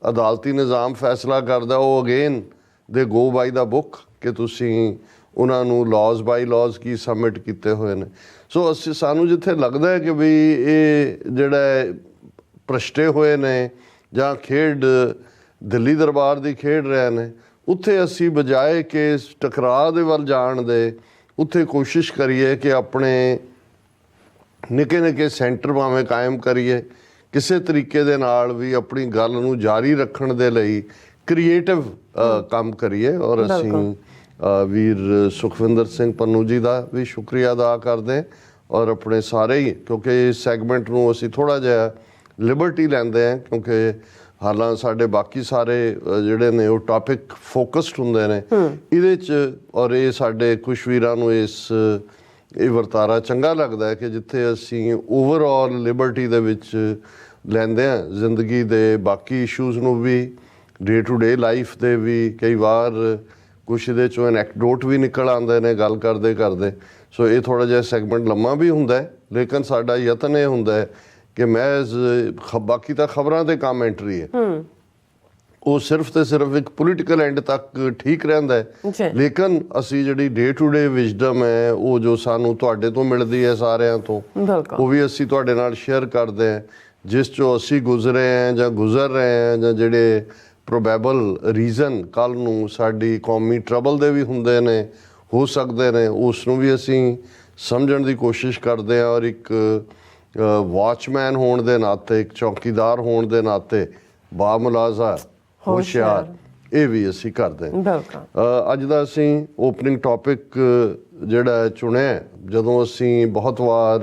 ਅਦਾਲਤੀ ਨਿਜ਼ਾਮ ਫੈਸਲਾ ਕਰਦਾ, ਉਹ ਅਗੇਨ ਦੇ ਗੋ ਬਾਈ ਦਾ ਬੁੱਕ ਕਿ ਤੁਸੀਂ ਉਹਨਾਂ ਨੂੰ ਲਾਜ਼ ਬਾਈ ਲਾਜ਼ ਕੀ ਸਬਮਿਟ ਕੀਤੇ ਹੋਏ ਨੇ। ਸੋ ਸਾਨੂੰ ਜਿੱਥੇ ਲੱਗਦਾ ਹੈ ਕਿ ਵੀ ਇਹ ਜਿਹੜਾ ਭ੍ਰਸ਼ਟੇ ਹੋਏ ਨੇ ਜਾਂ ਖੇਡ ਦਿੱਲੀ ਦਰਬਾਰ ਦੀ ਖੇਡ ਰਹੇ ਨੇ, ਉੱਥੇ ਅਸੀਂ ਬਜਾਏ ਕਿ ਟਕਰਾਅ ਦੇ ਵੱਲ ਜਾਣ ਦੇ, ਉੱਥੇ ਕੋਸ਼ਿਸ਼ ਕਰੀਏ ਕਿ ਆਪਣੇ ਨਿੱਕੇ ਨਿੱਕੇ ਸੈਂਟਰ ਭਾਵੇਂ ਕਾਇਮ ਕਰੀਏ, ਕਿਸੇ ਤਰੀਕੇ ਦੇ ਨਾਲ ਵੀ ਆਪਣੀ ਗੱਲ ਨੂੰ ਜਾਰੀ ਰੱਖਣ ਦੇ ਲਈ ਕ੍ਰੀਏਟਿਵ ਕੰਮ ਕਰੀਏ। ਔਰ ਅਸੀਂ ਵੀਰ ਸੁਖਵਿੰਦਰ ਸਿੰਘ ਪੰਨੂ ਜੀ ਦਾ ਵੀ ਸ਼ੁਕਰੀਆ ਅਦਾ ਕਰਦੇ, ਔਰ ਆਪਣੇ ਸਾਰੇ ਹੀ, ਕਿਉਂਕਿ ਇਸ ਸੈਗਮੈਂਟ ਨੂੰ ਅਸੀਂ ਥੋੜ੍ਹਾ ਜਿਹਾ ਲਿਬਰਟੀ ਲੈਂਦੇ ਹਾਂ, ਕਿਉਂਕਿ ਹਾਲਾਂ ਸਾਡੇ ਬਾਕੀ ਸਾਰੇ ਜਿਹੜੇ ਨੇ ਉਹ ਟੌਪਿਕ ਫੋਕਸਡ ਹੁੰਦੇ ਨੇ ਇਹਦੇ 'ਚ, ਔਰ ਇਹ ਸਾਡੇ ਕੁਛ ਵੀਰਾਂ ਨੂੰ ਇਹ ਵਰਤਾਰਾ ਚੰਗਾ ਲੱਗਦਾ ਹੈ ਕਿ ਜਿੱਥੇ ਅਸੀਂ ਓਵਰਆਲ ਲਿਬਰਟੀ ਦੇ ਵਿੱਚ ਲੈਂਦੇ ਹਾਂ ਜ਼ਿੰਦਗੀ ਦੇ ਬਾਕੀ ਇਸ਼ੂਜ਼ ਨੂੰ ਵੀ, ਡੇ ਟੂ ਡੇ ਲਾਈਫ ਦੇ ਵੀ, ਕਈ ਵਾਰ ਕੁਛ ਇਹਦੇ 'ਚੋਂ ਐਨੈਕਡੋਟ ਵੀ ਨਿਕਲ ਆਉਂਦੇ ਨੇ ਗੱਲ ਕਰਦੇ ਕਰਦੇ। ਸੋ ਇਹ ਥੋੜ੍ਹਾ ਜਿਹਾ ਸੈਗਮੈਂਟ ਲੰਮਾ ਵੀ ਹੁੰਦਾ ਹੈ, ਲੇਕਿਨ ਸਾਡਾ ਯਤਨ ਇਹ ਹੁੰਦਾ ਹੈ ਕਿ ਮੈਂ ਬਾਕੀ ਤਾਂ ਖਬਰਾਂ ਤੇ ਕਾਮੈਂਟਰੀ ਹੈ, ਉਹ ਸਿਰਫ ਤੇ ਸਿਰਫ ਇੱਕ ਪੋਲੀਟੀਕਲ ਐਂਡ ਤੱਕ ਠੀਕ ਰਹਿੰਦਾ ਹੈ, ਲੇਕਿਨ ਅਸੀਂ ਜਿਹੜੀ ਡੇ ਟੂ ਡੇ ਵਿਜ਼ਡਮ ਹੈ ਉਹ ਜੋ ਸਾਨੂੰ ਤੁਹਾਡੇ ਤੋਂ ਮਿਲਦੀ ਹੈ ਸਾਰਿਆਂ ਤੋਂ, ਉਹ ਵੀ ਅਸੀਂ ਤੁਹਾਡੇ ਨਾਲ ਸ਼ੇਅਰ ਕਰਦੇ ਹਾਂ, ਜਿਸ 'ਚੋਂ ਅਸੀਂ ਗੁਜ਼ਰੇ ਹਾਂ ਜਾਂ ਗੁਜ਼ਰ ਰਹੇ ਹਾਂ, ਜਾਂ ਜਿਹੜੇ ਪ੍ਰੋਬੇਬਲ ਰੀਜ਼ਨ ਕੱਲ੍ਹ ਨੂੰ ਸਾਡੀ ਕੌਮੀ ਟਰਬਲ ਦੇ ਵੀ ਹੁੰਦੇ ਨੇ, ਹੋ ਸਕਦੇ ਨੇ, ਉਸ ਨੂੰ ਵੀ ਅਸੀਂ ਸਮਝਣ ਦੀ ਕੋਸ਼ਿਸ਼ ਕਰਦੇ ਹਾਂ। ਔਰ ਇੱਕ ਵਾਚਮੈਨ ਹੋਣ ਦੇ ਨਾਤੇ, ਇੱਕ ਚੌਕੀਦਾਰ ਹੋਣ ਦੇ ਨਾਤੇ ਬਾਮੁਲਾਜ਼ਾ ਹੋਸ਼ਿਆਰ ਇਹ ਵੀ ਅਸੀਂ ਕਰਦੇ ਹਾਂ। ਅੱਜ ਦਾ ਅਸੀਂ ਓਪਨਿੰਗ ਟੌਪਿਕ ਜਿਹੜਾ ਚੁਣਿਆ, ਜਦੋਂ ਅਸੀਂ ਬਹੁਤ ਵਾਰ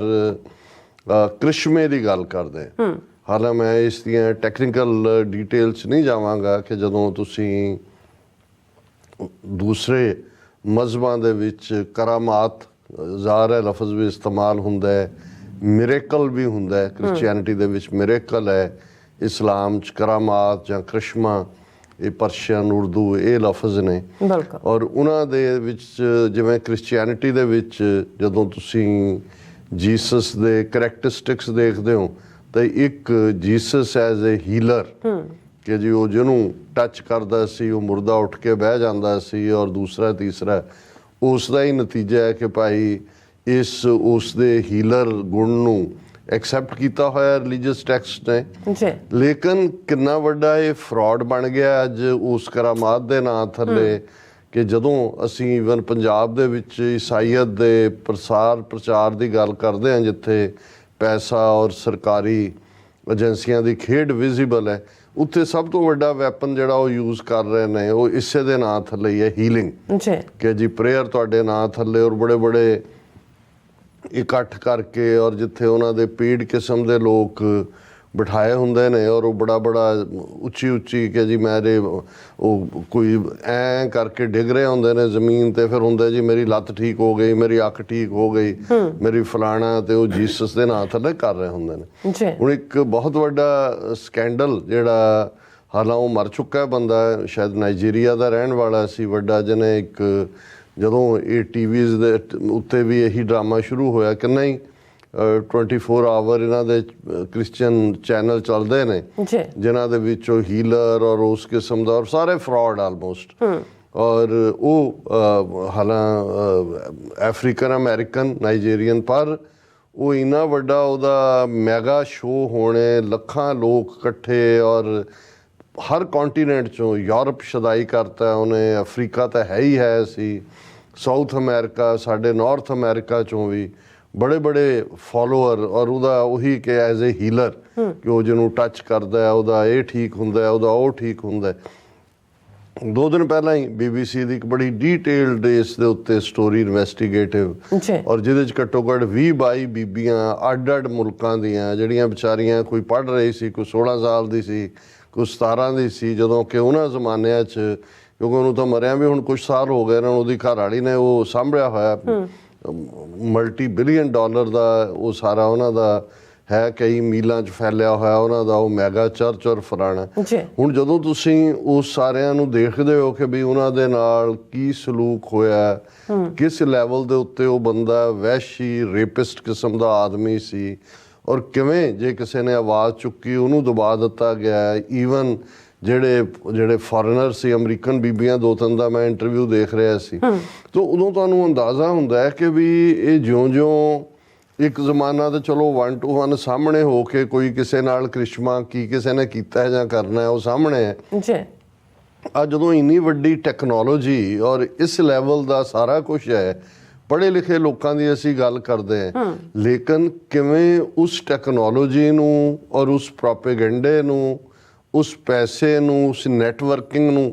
ਕ੍ਰਿਸ਼ਮੇ ਦੀ ਗੱਲ ਕਰਦੇ ਹਾਂ, ਹਾਲਾਂ ਮੈਂ ਇਸ ਦੀਆਂ ਟੈਕਨੀਕਲ ਡਿਟੇਲਸ ਨਹੀਂ ਜਾਵਾਂਗਾ ਕਿ ਜਦੋਂ ਤੁਸੀਂ ਦੂਸਰੇ ਮਜ਼ਹਬਾਂ ਦੇ ਵਿੱਚ ਕਰਾਮਾਤ, ਜ਼ਾਹਰ ਹੈ ਲਫ਼ਜ਼ ਵੀ ਇਸਤੇਮਾਲ ਹੁੰਦਾ ਹੈ, ਮਿਰੇਕਲ ਵੀ ਹੁੰਦਾ ਹੈ, ਕ੍ਰਿਸਚੀਅਨਿਟੀ ਦੇ ਵਿੱਚ ਮਿਰੇਕਲ ਹੈ, ਇਸਲਾਮ 'ਚ ਕਰਾਮਾਤ ਜਾਂ ਕ੍ਰਿਸ਼ਮਾ, ਇਹ ਪਰਸ਼ੀਅਨ ਉਰਦੂ ਇਹ ਲਫ਼ਜ਼ ਨੇ। ਔਰ ਉਹਨਾਂ ਦੇ ਵਿੱਚ ਜਿਵੇਂ ਕ੍ਰਿਸਚੀਅਨਿਟੀ ਦੇ ਵਿੱਚ ਜਦੋਂ ਤੁਸੀਂ ਜੀਸਸ ਦੇ ਕਰੈਕਟਰਿਸਟਿਕਸ ਦੇਖਦੇ ਹੋ ਤਾਂ ਇੱਕ ਜੀਸਸ ਐਜ਼ ਏ ਹੀਲਰ ਕਿ ਜੀ ਉਹ ਜਿਹਨੂੰ ਟੱਚ ਕਰਦਾ ਸੀ ਉਹ ਮੁਰਦਾ ਉੱਠ ਕੇ ਬਹਿ ਜਾਂਦਾ ਸੀ, ਔਰ ਦੂਸਰਾ ਤੀਸਰਾ ਉਸ ਦਾ ਹੀ ਨਤੀਜਾ ਹੈ ਕਿ ਭਾਈ ਉਸ ਦੇ ਹੀਲਰ ਗੁਣ ਨੂੰ ਐਕਸੈਪਟ ਕੀਤਾ ਹੋਇਆ ਰਿਲੀਜੀਅਸ ਟੈਕਸਟ ਨੇ। ਲੇਕਿਨ ਕਿੰਨਾ ਵੱਡਾ ਇਹ ਫਰਾਡ ਬਣ ਗਿਆ ਅੱਜ ਉਸ ਕਰਾਮਾਤ ਦੇ ਨਾਂ ਥੱਲੇ ਕਿ ਜਦੋਂ ਅਸੀਂ ਈਵਨ ਪੰਜਾਬ ਦੇ ਵਿੱਚ ਈਸਾਈਅਤ ਦੇ ਪ੍ਰਚਾਰ ਦੀ ਗੱਲ ਕਰਦੇ ਹਾਂ, ਜਿੱਥੇ ਪੈਸਾ ਔਰ ਸਰਕਾਰੀ ਏਜੰਸੀਆਂ ਦੀ ਖੇਡ ਵਿਜ਼ੀਬਲ ਹੈ, ਉੱਥੇ ਸਭ ਤੋਂ ਵੱਡਾ ਵੈਪਨ ਜਿਹੜਾ ਉਹ ਯੂਜ਼ ਕਰ ਰਹੇ ਨੇ ਉਹ ਇਸੇ ਦੇ ਨਾਂ ਥੱਲੇ ਹੀ ਹੈ, ਹੀਲਿੰਗ, ਕਿ ਜੀ ਪ੍ਰੇਅਰ ਤੁਹਾਡੇ ਨਾਂ ਥੱਲੇ, ਔਰ ਬੜੇ ਬੜੇ ਇਕੱਠ ਕਰਕੇ, ਔਰ ਜਿੱਥੇ ਉਹਨਾਂ ਦੇ ਪੀੜ ਕਿਸਮ ਦੇ ਲੋਕ ਬਿਠਾਏ ਹੁੰਦੇ ਨੇ, ਔਰ ਉਹ ਬੜਾ ਉੱਚੀ ਉੱਚੀ ਕਿ ਜੀ ਮੇਰੇ ਉਹ ਕੋਈ ਐਂ ਕਰਕੇ ਡਿੱਗ ਰਹੇ ਹੁੰਦੇ ਨੇ ਜ਼ਮੀਨ ਤੇ, ਫਿਰ ਹੁੰਦਾ ਜੀ ਮੇਰੀ ਲੱਤ ਠੀਕ ਹੋ ਗਈ, ਮੇਰੀ ਅੱਖ ਠੀਕ ਹੋ ਗਈ, ਮੇਰੀ ਫਲਾਣਾ, ਤੇ ਉਹ ਜੀਸਸ ਦੇ ਨਾਂ ਥੱਲੇ ਕਰ ਰਹੇ ਹੁੰਦੇ ਨੇ। ਹੁਣ ਇੱਕ ਬਹੁਤ ਵੱਡਾ ਸਕੈਂਡਲ ਜਿਹੜਾ, ਹਾਲਾਂ ਉਹ ਮਰ ਚੁੱਕਾ ਬੰਦਾ, ਸ਼ਾਇਦ ਨਾਈਜੀਰੀਆ ਦਾ ਰਹਿਣ ਵਾਲਾ ਸੀ, ਵੱਡਾ, ਜਿਹਨੇ ਇੱਕ ਜਦੋਂ ਇਹ ਟੀਵੀਜ਼ ਦੇ ਉੱਤੇ ਵੀ ਇਹੀ ਡਰਾਮਾ ਸ਼ੁਰੂ ਹੋਇਆ ਕਿ ਨਹੀਂ 24 ਆਵਰ ਇਹਨਾਂ ਦੇ ਕ੍ਰਿਸਚੀਅਨ ਚੈਨਲ ਚੱਲਦੇ ਨੇ ਜਿਨ੍ਹਾਂ ਦੇ ਵਿੱਚ ਉਹ ਹੀਲਰ ਔਰ ਉਸ ਕਿਸਮ ਦਾ ਔਰ ਸਾਰੇ ਫਰਾਡ ਆਲਮੋਸਟ, ਔਰ ਉਹ ਹਾਲਾਂ ਅਫਰੀਕਨ ਅਮਰੀਕਨ ਨਾਈਜੀਰੀਅਨ, ਪਰ ਉਹ ਇੰਨਾ ਵੱਡਾ ਉਹਦਾ ਮੈਗਾ ਸ਼ੋਅ ਹੋਣੇ, ਲੱਖਾਂ ਲੋਕ ਇਕੱਠੇ, ਔਰ ਹਰ ਕੌਂਟੀਨੈਂਟ 'ਚੋਂ, ਯੂਰਪ ਸ਼ਦਾਈ ਕਰਤਾ ਉਹਨੇ, ਅਫਰੀਕਾ ਤਾਂ ਹੈ ਹੀ ਹੈ ਸੀ, ਸਾਊਥ ਅਮਰੀਕਾ, ਸਾਡੇ ਨਾਰਥ ਅਮਰੀਕਾ 'ਚੋਂ ਵੀ ਬੜੇ ਬੜੇ ਫੋਲੋਅਰ, ਔਰ ਉਹਦਾ ਉਹੀ ਕਿ ਐਜ਼ ਏ ਹੀਲਰ ਕਿ ਉਹ ਜਿਹਨੂੰ ਟੱਚ ਕਰਦਾ ਉਹਦਾ ਇਹ ਠੀਕ ਹੁੰਦਾ, ਉਹਦਾ ਉਹ ਠੀਕ ਹੁੰਦਾ। 2 ਦਿਨ ਪਹਿਲਾਂ ਹੀ BBC ਦੀ ਇੱਕ ਬੜੀ ਡੀਟੇਲਡ ਇਸ ਦੇ ਉੱਤੇ ਸਟੋਰੀ ਇਨਵੈਸਟੀਗੇਟਿਵ, ਔਰ ਜਿਹਦੇ 'ਚ ਘੱਟੋ ਘੱਟ 20-22 ਬੀਬੀਆਂ ਅੱਡ-ਅੱਡ ਮੁਲਕਾਂ ਦੀਆਂ, ਜਿਹੜੀਆਂ ਵਿਚਾਰੀਆਂ ਕੋਈ ਪੜ੍ਹ ਰਹੀ ਸੀ, ਕੋਈ 16 ਸਾਲ ਦੀ ਸੀ, ਕੋਈ 17 ਦੀ ਸੀ, ਜਦੋਂ ਕਿ ਉਹਨਾਂ ਜ਼ਮਾਨਿਆਂ 'ਚ, ਕਿਉਂਕਿ ਉਹਨੂੰ ਤਾਂ ਮਰਿਆ ਵੀ ਹੁਣ ਕੁਛ ਸਾਲ ਹੋ ਗਏ ਨਾ, ਉਹਦੀ ਘਰ ਵਾਲੀ ਨੇ ਉਹ ਸਾਂਭਿਆ ਹੋਇਆ, $multi-billion ਦਾ ਉਹ ਸਾਰਾ ਉਹਨਾਂ ਦਾ ਹੈ ਕਈ ਮੀਲਾਂ 'ਚ ਫੈਲਿਆ ਹੋਇਆ ਉਹਨਾਂ ਦਾ ਉਹ ਮੈਗਾ ਚਰਚ ਔਰ ਫਲਾਣਾ। ਜੀ ਹੁਣ ਜਦੋਂ ਤੁਸੀਂ ਉਸ ਸਾਰਿਆਂ ਨੂੰ ਦੇਖਦੇ ਹੋ ਕਿ ਵੀ ਉਹਨਾਂ ਦੇ ਨਾਲ ਕੀ ਸਲੂਕ ਹੋਇਆ, ਕਿਸ ਲੈਵਲ ਦੇ ਉੱਤੇ ਉਹ ਬੰਦਾ ਵਹਿਸ਼ੀ ਰੇਪਿਸਟ ਕਿਸਮ ਦਾ ਆਦਮੀ ਸੀ, ਔਰ ਕਿਵੇਂ ਜੇ ਕਿਸੇ ਨੇ ਆਵਾਜ਼ ਚੁੱਕੀ ਉਹਨੂੰ ਦਬਾ ਦਿੱਤਾ ਗਿਆ। ਈਵਨ ਜਿਹੜੇ ਫੋਰਨਰ ਸੀ, ਅਮਰੀਕਨ ਬੀਬੀਆਂ 2-3 ਦਾ ਮੈਂ ਇੰਟਰਵਿਊ ਦੇਖ ਰਿਹਾ ਸੀ, ਤਾਂ ਉਦੋਂ ਤੁਹਾਨੂੰ ਅੰਦਾਜ਼ਾ ਹੁੰਦਾ ਹੈ ਕਿ ਵੀ ਇਹ ਜਿਉਂ-ਜਿਉਂ ਇੱਕ ਜ਼ਮਾਨਾ ਤਾਂ ਚਲੋ 1 to 1 ਸਾਹਮਣੇ ਹੋ ਕੇ ਕੋਈ ਕਿਸੇ ਨਾਲ ਕ੍ਰਿਸ਼ਮਾ ਕੀ ਕਿਸੇ ਨੇ ਕੀਤਾ ਹੈ ਜਾਂ ਕਰਨਾ ਹੈ ਉਹ ਸਾਹਮਣੇ ਹੈ ਜੀ। ਅੱਜ ਜਦੋਂ ਇੰਨੀ ਵੱਡੀ ਟੈਕਨੋਲੋਜੀ ਔਰ ਇਸ ਲੈਵਲ ਦਾ ਸਾਰਾ ਕੁਝ ਹੈ, ਪੜ੍ਹੇ ਲਿਖੇ ਲੋਕਾਂ ਦੀ ਅਸੀਂ ਗੱਲ ਕਰਦੇ ਹਾਂ, ਲੇਕਿਨ ਕਿਵੇਂ ਉਸ ਟੈਕਨੋਲੋਜੀ ਨੂੰ ਔਰ ਉਸ ਪ੍ਰੋਪੇਗੈਂਡੇ ਨੂੰ, ਉਸ ਪੈਸੇ ਨੂੰ, ਉਸ ਨੈਟਵਰਕਿੰਗ ਨੂੰ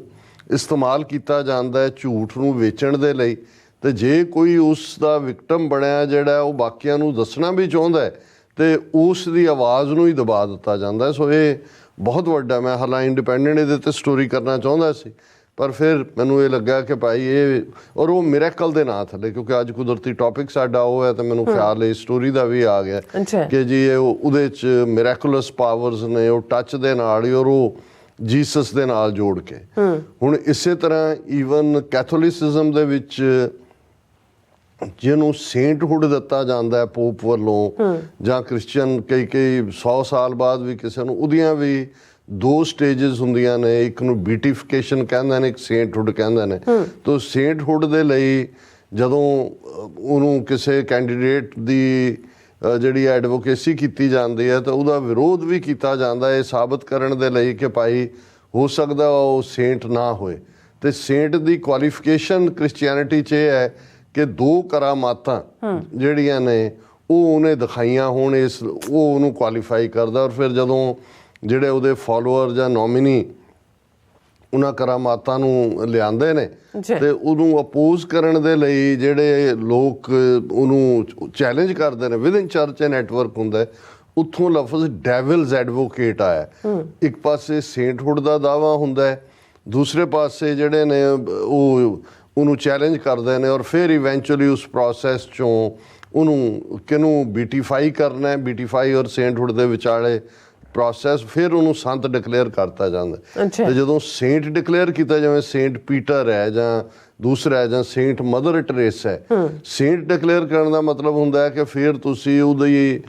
ਇਸਤੇਮਾਲ ਕੀਤਾ ਜਾਂਦਾ ਹੈ ਝੂਠ ਨੂੰ ਵੇਚਣ ਦੇ ਲਈ। ਤੇ ਜੇ ਕੋਈ ਉਸ ਦਾ ਵਿਕਟਮ ਬਣਿਆ ਜਿਹੜਾ ਉਹ ਬਾਕੀਆਂ ਨੂੰ ਦੱਸਣਾ ਵੀ ਚਾਹੁੰਦਾ ਹੈ ਤੇ ਉਸ ਦੀ ਆਵਾਜ਼ ਨੂੰ ਹੀ ਦਬਾ ਦਿੱਤਾ ਜਾਂਦਾ। ਸੋ ਇਹ ਬਹੁਤ ਵੱਡਾ, ਮੈਂ ਹਾਲਾਂ ਇੰਡੀਪੈਂਡੈਂਟ ਇਹਦੇ ਤੇ ਸਟੋਰੀ ਕਰਨਾ ਚਾਹੁੰਦਾ ਸੀ, ਪਰ ਫਿਰ ਮੈਨੂੰ ਇਹ ਲੱਗਾ ਕਿ ਭਾਈ ਇਹ, ਔਰ ਉਹ ਮਿਰੈਕਲ ਦੇ ਨਾਂ ਥੱਲੇ, ਕਿਉਂਕਿ ਅੱਜ ਕੁਦਰਤੀ ਟੌਪਿਕ ਸਾਡਾ ਉਹ ਹੈ, ਤਾਂ ਮੈਨੂੰ ਖਿਆਲ ਇਹ ਸਟੋਰੀ ਦਾ ਵੀ ਆ ਗਿਆ ਕਿ ਜੀ ਇਹ ਉਹਦੇ 'ਚ ਮਿਰੈਕੂਲਸ ਪਾਵਰਸ ਨੇ, ਉਹ ਟੱਚ ਦੇ ਨਾਲ ਹੀ, ਔਰ ਉਹ ਜੀਸਸ ਦੇ ਨਾਲ ਜੋੜ ਕੇ। ਹੁਣ ਇਸੇ ਤਰ੍ਹਾਂ ਈਵਨ ਕੈਥੋਲਿਸਿਜ਼ਮ ਦੇ ਵਿੱਚ ਜਿਹਨੂੰ ਸੇਂਟਹੁੱਡ ਦਿੱਤਾ ਜਾਂਦਾ ਹੈ ਪੋਪ ਵੱਲੋਂ, ਜਾਂ ਕ੍ਰਿਸਚੀਅਨ ਕਈ 100 ਸਾਲ ਬਾਅਦ ਵੀ ਕਿਸੇ ਨੂੰ, ਉਹਦੀਆਂ ਵੀ 2 ਸਟੇਜਸ ਹੁੰਦੀਆਂ ਨੇ। ਇੱਕ ਨੂੰ ਬੀਟੀਫਿਕੇਸ਼ਨ ਕਹਿੰਦੇ ਨੇ, ਇੱਕ ਸੇਂਟਹੁੱਡ ਕਹਿੰਦੇ ਨੇ। ਤਾਂ ਸੇਂਟਹੁੱਡ ਦੇ ਲਈ ਜਦੋਂ ਉਹਨੂੰ ਕਿਸੇ ਕੈਂਡੀਡੇਟ ਦੀ ਜਿਹੜੀ ਐਡਵੋਕੇਸੀ ਕੀਤੀ ਜਾਂਦੀ ਹੈ ਤਾਂ ਉਹਦਾ ਵਿਰੋਧ ਵੀ ਕੀਤਾ ਜਾਂਦਾ ਹੈ, ਸਾਬਤ ਕਰਨ ਦੇ ਲਈ ਕਿ ਭਾਈ ਹੋ ਸਕਦਾ ਉਹ ਸੇਂਟ ਨਾ ਹੋਏ। ਤੇ ਸੇਂਟ ਦੀ ਕੁਆਲੀਫਿਕੇਸ਼ਨ ਕ੍ਰਿਸਚੀਅਨਿਟੀ 'ਚ ਇਹ ਹੈ ਕਿ 2 ਕਰਾਮਾਤਾਂ ਜਿਹੜੀਆਂ ਨੇ ਉਹ ਉਹਨੇ ਦਿਖਾਈਆਂ ਹੋਣ, ਉਹ ਉਹਨੂੰ ਕੁਆਲੀਫਾਈ ਕਰਦਾ। ਔਰ ਫਿਰ ਜਦੋਂ ਜਿਹੜੇ ਉਹਦੇ ਫਾਲੋਅਰ ਜਾਂ ਨੋਮੀਨੀ ਉਹਨਾਂ ਕਰਾਮਾਤਾਂ ਨੂੰ ਲਿਆਂਦੇ ਨੇ ਤੇ ਉਹਨੂੰ ਅਪੋਜ਼ ਕਰਨ ਦੇ ਲਈ ਜਿਹੜੇ ਲੋਕ ਉਹਨੂੰ ਚੈਲੰਜ ਕਰਦੇ ਨੇ, ਵਿਦਿਨ ਚਰਚ ਨੈਟਵਰਕ ਹੁੰਦਾ, ਉੱਥੋਂ ਲਫ਼ਜ਼ ਡੈਵਲਸ ਐਡਵੋਕੇਟ ਆਇਆ। ਇੱਕ ਪਾਸੇ ਸੇਂਟਹੁੱਡ ਦਾ ਦਾਅਵਾ ਹੁੰਦਾ ਹੈ, ਦੂਸਰੇ ਪਾਸੇ ਜਿਹੜੇ ਨੇ ਉਹ ਉਹਨੂੰ ਚੈਲੰਜ ਕਰਦੇ ਨੇ, ਔਰ ਫਿਰ ਇਵੈਂਚੁਅਲੀ ਉਸ ਪ੍ਰੋਸੈਸ 'ਚੋਂ ਉਹਨੂੰ ਕਿਹਨੂੰ ਬੀਟੀਫਾਈ ਕਰਨਾ ਹੈ, ਬੀਟੀਫਾਈ ਔਰ ਸੇਂਟਹੁੱਡ ਦੇ ਵਿਚਾਲੇ ਪ੍ਰੋਸੈਸ, ਫਿਰ ਉਹਨੂੰ ਸੰਤ ਡਿਕਲੇਅਰ ਕਰਤਾ ਜਾਂਦਾ। ਤੇ ਜਦੋਂ ਸੇਂਟ ਡਿਕਲੇਅਰ ਕੀਤਾ, ਜਿਵੇਂ ਸੇਂਟ ਪੀਟਰ ਹੈ ਜਾਂ ਦੂਸਰਾ ਹੈ ਜਾਂ ਸੇਂਟ ਮਦਰ ਟਰੇਸ ਹੈ, ਸੇਂਟ ਡਿਕਲੇਅਰ ਕਰਨ ਦਾ ਮਤਲਬ ਹੁੰਦਾ ਹੈ ਕਿ ਫਿਰ ਤੁਸੀਂ ਉਹਦੀ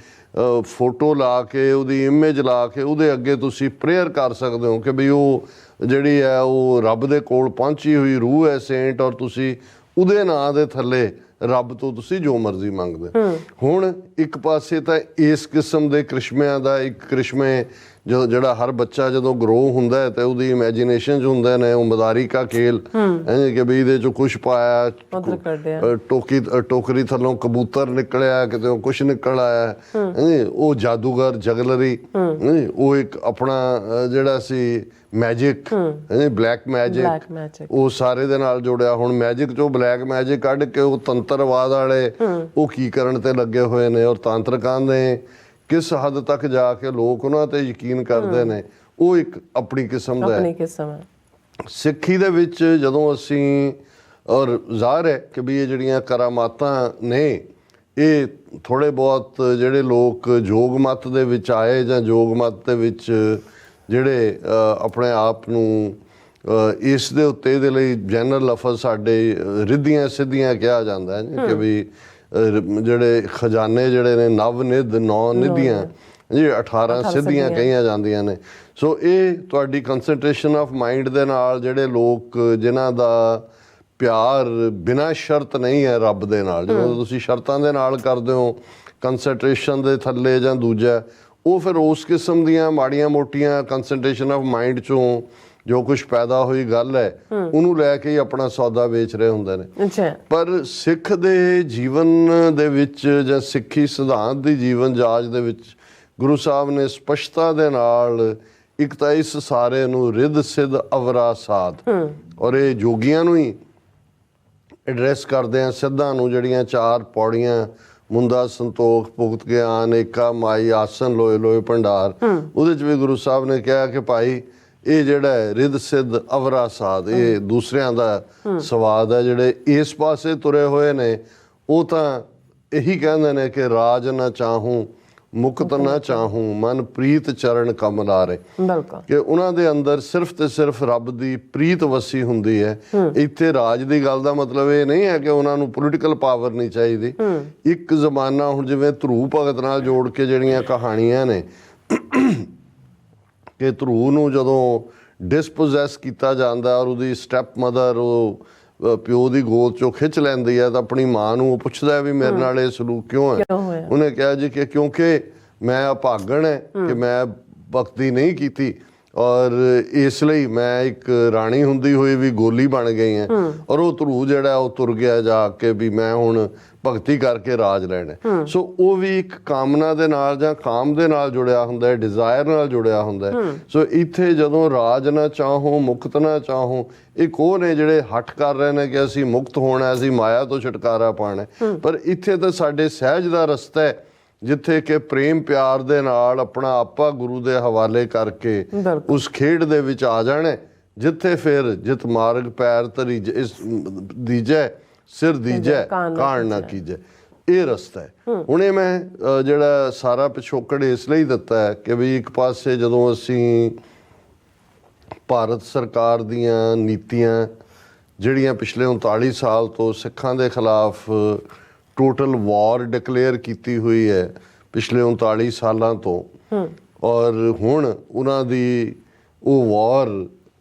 ਫੋਟੋ ਲਾ ਕੇ, ਉਹਦੀ ਇਮੇਜ ਲਾ ਕੇ ਉਹਦੇ ਅੱਗੇ ਤੁਸੀਂ ਪ੍ਰੇਅਰ ਕਰ ਸਕਦੇ ਹੋ ਕਿ ਵੀ ਉਹ ਜਿਹੜੀ ਹੈ ਉਹ ਰੱਬ ਦੇ ਕੋਲ ਪਹੁੰਚੀ ਹੋਈ ਰੂਹ ਹੈ ਸੇਂਟ, ਔਰ ਤੁਸੀਂ ਉਹਦੇ ਨਾਂ ਦੇ ਥੱਲੇ ਰੱਬ ਤੋਂ ਤੁਸੀਂ ਜੋ ਮਰਜ਼ੀ ਮੰਗਦੇ। ਹੁਣ ਇੱਕ ਪਾਸੇ ਤਾਂ ਇਸ ਕਿਸਮ ਦੇ ਕ੍ਰਿਸ਼ਮਿਆਂ ਦਾ ਇੱਕ ਕ੍ਰਿਸ਼ਮੇ ਜਿਹੜਾ ਹਰ ਬੱਚਾ ਜਦੋਂ ਗਰੋ ਹੁੰਦਾ ਹੈ ਤੇ ਉਹਦੀ ਇਮੈਜੀਨੇਸ਼ਨ 'ਚ ਹੁੰਦੇ ਨੇ, ਉਹ ਮਦਾਰੀ ਕਾ ਖੇਲ ਕਿ ਵੀ ਇਹਦੇ 'ਚੋਂ ਕੁਛ ਪਾਇਆ, ਟੋਕਰੀ ਥੱਲੋਂ ਕਬੂਤਰ ਨਿਕਲਿਆ, ਕਿਤੇ ਕੁਛ ਨਿਕਲ ਆਇਆ, ਉਹ ਜਾਦੂਗਰ ਜਗਲਰੀ, ਉਹ ਇੱਕ ਆਪਣਾ ਜਿਹੜਾ ਸੀ ਮੈਜਿਕ, ਬਲੈਕ ਮੈਜਿਕ, ਉਹ ਸਾਰੇ ਦੇ ਨਾਲ ਜੋੜਿਆ। ਹੁਣ ਮੈਜਿਕ 'ਚੋਂ ਬਲੈਕ ਮੈਜਿਕ ਕੱਢ ਕੇ ਉਹ ਤੰਤਰਵਾਦ ਵਾਲੇ ਉਹ ਕੀ ਕਰਨ ਤੇ ਲੱਗੇ ਹੋਏ ਨੇ, ਔਰ ਤਾਂਤਰਿਕਾਂ ਦੇ ਕਿਸ ਹੱਦ ਤੱਕ ਜਾ ਕੇ ਲੋਕ ਉਹਨਾਂ ਤੇ ਯਕੀਨ ਕਰਦੇ ਨੇ, ਉਹ ਇੱਕ ਆਪਣੀ ਕਿਸਮ ਦਾ ਹੈ। ਸਿੱਖੀ ਦੇ ਵਿੱਚ ਜਦੋਂ ਅਸੀਂ, ਔਰ ਜ਼ਾਹਰ ਹੈ ਕਿ ਵੀ ਇਹ ਜਿਹੜੀਆਂ ਕਰਾਮਾਤਾਂ ਨੇ, ਇਹ ਥੋੜ੍ਹੇ ਬਹੁਤ ਜਿਹੜੇ ਲੋਕ ਯੋਗ ਮਤ ਦੇ ਵਿੱਚ ਆਏ ਜਾਂ ਯੋਗ ਮਤ ਦੇ ਵਿੱਚ ਜਿਹੜੇ ਆਪਣੇ ਆਪ ਨੂੰ ਇਸ ਦੇ ਉੱਤੇ, ਇਹਦੇ ਲਈ ਜਨਰਲ ਲਫ਼ਜ਼ ਸਾਡੇ ਰਿੱਧੀਆਂ ਸਿੱਧੀਆਂ ਕਿਹਾ ਜਾਂਦਾ ਹੈ ਕਿ ਵੀ ਜਿਹੜੇ ਖਜ਼ਾਨੇ ਜਿਹੜੇ ਨੇ ਨਵ ਨਿਧ 9 ਨਿਧੀਆਂ ਜੀ 18 ਸਿੱਧੀਆਂ ਕਹੀਆਂ ਜਾਂਦੀਆਂ ਨੇ। ਸੋ ਇਹ ਤੁਹਾਡੀ ਕੰਸੈਂਟਰੇਸ਼ਨ ਆਫ ਮਾਈਂਡ ਦੇ ਨਾਲ ਜਿਹੜੇ ਲੋਕ ਜਿਨ੍ਹਾਂ ਦਾ ਪਿਆਰ ਬਿਨਾਂ ਸ਼ਰਤ ਨਹੀਂ ਹੈ ਰੱਬ ਦੇ ਨਾਲ, ਜਦੋਂ ਤੁਸੀਂ ਸ਼ਰਤਾਂ ਦੇ ਨਾਲ ਕਰਦੇ ਹੋ ਕੰਸੈਂਟਰੇਸ਼ਨ ਦੇ ਥੱਲੇ ਜਾਂ ਦੂਜਾ, ਉਹ ਫਿਰ ਉਸ ਕਿਸਮ ਦੀਆਂ ਮਾੜੀਆਂ ਮੋਟੀਆਂ ਕੰਸੈਂਟਰੇਸ਼ਨ ਆਫ ਮਾਈਂਡ 'ਚੋਂ ਜੋ ਕੁਛ ਪੈਦਾ ਹੋਈ ਗੱਲ ਹੈ ਉਹਨੂੰ ਲੈ ਕੇ ਹੀ ਆਪਣਾ ਸੌਦਾ ਵੇਚ ਰਹੇ ਹੁੰਦੇ ਨੇ। ਪਰ ਸਿੱਖ ਦੇ ਜੀਵਨ ਦੇ ਵਿੱਚ ਜਾਂ ਸਿੱਖੀ ਸਿਧਾਂਤ ਦੀ ਜੀਵਨ ਜਾਚ ਦੇ ਵਿੱਚ ਗੁਰੂ ਸਾਹਿਬ ਨੇ ਸਪਸ਼ਟਤਾ ਦੇ ਨਾਲ ਇੱਕ ਤਾਂ ਇਸ ਸਾਰੇ ਨੂੰ ਰਿੱਧ ਸਿੱਧ ਅਵਰਾ ਸਾਧ, ਔਰ ਇਹ ਜੋਗੀਆਂ ਨੂੰ ਹੀ ਐਡਰੈਸ ਕਰਦੇ ਆ, ਸਿੱਧਾਂ ਨੂੰ ਜਿਹੜੀਆਂ 4 ਪੌੜੀਆਂ, ਮੁੰਦਾ ਸੰਤੋਖ ਭੁਗਤ ਗਿਆਨ ਏਕਾ ਮਾਈ ਆਸਨ ਲੋਏ ਲੋਏ ਭੰਡਾਰ, ਉਹਦੇ 'ਚ ਵੀ ਗੁਰੂ ਸਾਹਿਬ ਨੇ ਕਿਹਾ ਕਿ ਭਾਈ ਇਹ ਜਿਹੜਾ ਹੈ ਰਿੱਧ ਸਿੱਧ ਅਵਰਾ ਸਾਧ, ਇਹ ਦੂਸਰਿਆਂ ਦਾ ਸਵਾਦ ਹੈ। ਜਿਹੜੇ ਇਸ ਪਾਸੇ ਤੁਰੇ ਹੋਏ ਨੇ ਉਹ ਤਾਂ ਇਹੀ ਕਹਿੰਦੇ ਨੇ ਕਿ ਰਾਜ ਨਾ ਚਾਹੂੰ ਮੁਕਤ ਨਾ ਚਾਹੂੰ ਮਨ ਪ੍ਰੀਤ ਚਰਨ ਕਮਲਾਰੇ। ਬਿਲਕੁਲ ਕਿ ਉਹਨਾਂ ਦੇ ਅੰਦਰ ਸਿਰਫ ਤੇ ਸਿਰਫ ਰੱਬ ਦੀ ਪ੍ਰੀਤ ਵਸੀ ਹੁੰਦੀ ਹੈ। ਇੱਥੇ ਰਾਜ ਦੀ ਗੱਲ ਦਾ ਮਤਲਬ ਇਹ ਨਹੀਂ ਹੈ ਕਿ ਉਹਨਾਂ ਨੂੰ ਪੋਲੀਟੀਕਲ ਪਾਵਰ ਨਹੀਂ ਚਾਹੀਦੀ। ਇੱਕ ਜ਼ਮਾਨਾ ਹੁਣ ਜਿਵੇਂ ਧਰੂ ਭਗਤ ਨਾਲ ਜੋੜ ਕੇ ਜਿਹੜੀਆਂ ਕਹਾਣੀਆਂ ਨੇ ਕਿ ਧਰੂ ਨੂੰ ਜਦੋਂ ਡਿਸਪੋਜ਼ੈਸ ਕੀਤਾ ਜਾਂਦਾ ਔਰ ਉਹਦੀ ਸਟੈਪ ਮਦਰ ਉਹ ਪਿਓ ਦੀ ਗੋਦ ਚੋਂ ਖਿੱਚ ਲੈਂਦੀ ਹੈ ਤਾਂ ਆਪਣੀ ਮਾਂ ਨੂੰ ਉਹ ਪੁੱਛਦਾ ਵੀ ਮੇਰੇ ਨਾਲ ਇਹ ਸਲੂਕ ਕਿਉਂ ਹੈ। ਉਹਨੇ ਕਿਹਾ ਜੀ ਕਿ ਕਿਉਂਕਿ ਮੈਂ ਅਭਾਗਣ ਹੈ ਕਿ ਮੈਂ ਭਗਤੀ ਨਹੀਂ ਕੀਤੀ ਔਰ ਇਸ ਲਈ ਮੈਂ ਇੱਕ ਰਾਣੀ ਹੁੰਦੀ ਹੋਈ ਵੀ ਗੋਲੀ ਬਣ ਗਈ ਹਾਂ ਔਰ ਉਹ ਧਰੂ ਜਿਹੜਾ ਉਹ ਤੁਰ ਗਿਆ ਜਾ ਕੇ ਵੀ ਮੈਂ ਹੁਣ ਭਗਤੀ ਕਰਕੇ ਰਾਜ ਲੈਣਾ। ਸੋ ਉਹ ਵੀ ਇੱਕ ਕਾਮਨਾ ਦੇ ਨਾਲ ਜਾਂ ਕਾਮ ਦੇ ਨਾਲ ਜੁੜਿਆ ਹੁੰਦਾ ਹੈ, ਡਿਜ਼ਾਇਰ ਨਾਲ ਜੁੜਿਆ ਹੁੰਦਾ ਹੈ। ਸੋ ਇੱਥੇ ਜਦੋਂ ਰਾਜ ਨਾ ਚਾਹੋ ਮੁਕਤ ਨਾ ਚਾਹੋ, ਇੱਕ ਉਹ ਨੇ ਜਿਹੜੇ ਹੱਠ ਕਰ ਰਹੇ ਨੇ ਕਿ ਅਸੀਂ ਮੁਕਤ ਹੋਣਾ, ਅਸੀਂ ਮਾਇਆ ਤੋਂ ਛੁਟਕਾਰਾ ਪਾਣਾ। ਪਰ ਇੱਥੇ ਤਾਂ ਸਾਡੇ ਸਹਿਜ ਦਾ ਰਸਤਾ ਹੈ ਜਿੱਥੇ ਕਿ ਪ੍ਰੇਮ ਪਿਆਰ ਦੇ ਨਾਲ ਆਪਣਾ ਆਪਾ ਗੁਰੂ ਦੇ ਹਵਾਲੇ ਕਰਕੇ ਉਸ ਖੇਡ ਦੇ ਵਿੱਚ ਆ ਜਾਣਾ ਜਿੱਥੇ ਫਿਰ ਜਿਤ ਮਾਰਗ ਪੈਰ ਧਰੀ ਇਸ ਦੀਜੈ ਸਿਰ ਦੀਜੈ ਕਾਣ ਨਾ ਕੀਜੈ। ਇਹ ਰਸਤਾ ਹੈ। ਹੁਣ ਇਹ ਮੈਂ ਜਿਹੜਾ ਸਾਰਾ ਪਿਛੋਕੜ ਇਸ ਲਈ ਦਿੱਤਾ ਹੈ ਕਿ ਵੀ ਇੱਕ ਪਾਸੇ ਜਦੋਂ ਅਸੀਂ ਭਾਰਤ ਸਰਕਾਰ ਦੀਆਂ ਨੀਤੀਆਂ ਜਿਹੜੀਆਂ ਪਿਛਲੇ 39 ਸਾਲ ਤੋਂ ਸਿੱਖਾਂ ਦੇ ਖਿਲਾਫ ਟੋਟਲ ਵਾਰ ਡਿਕਲੇਅਰ ਕੀਤੀ ਹੋਈ ਹੈ ਪਿਛਲੇ 39 ਸਾਲਾਂ ਤੋਂ, ਔਰ ਹੁਣ ਉਹਨਾਂ ਦੀ ਉਹ ਵਾਰ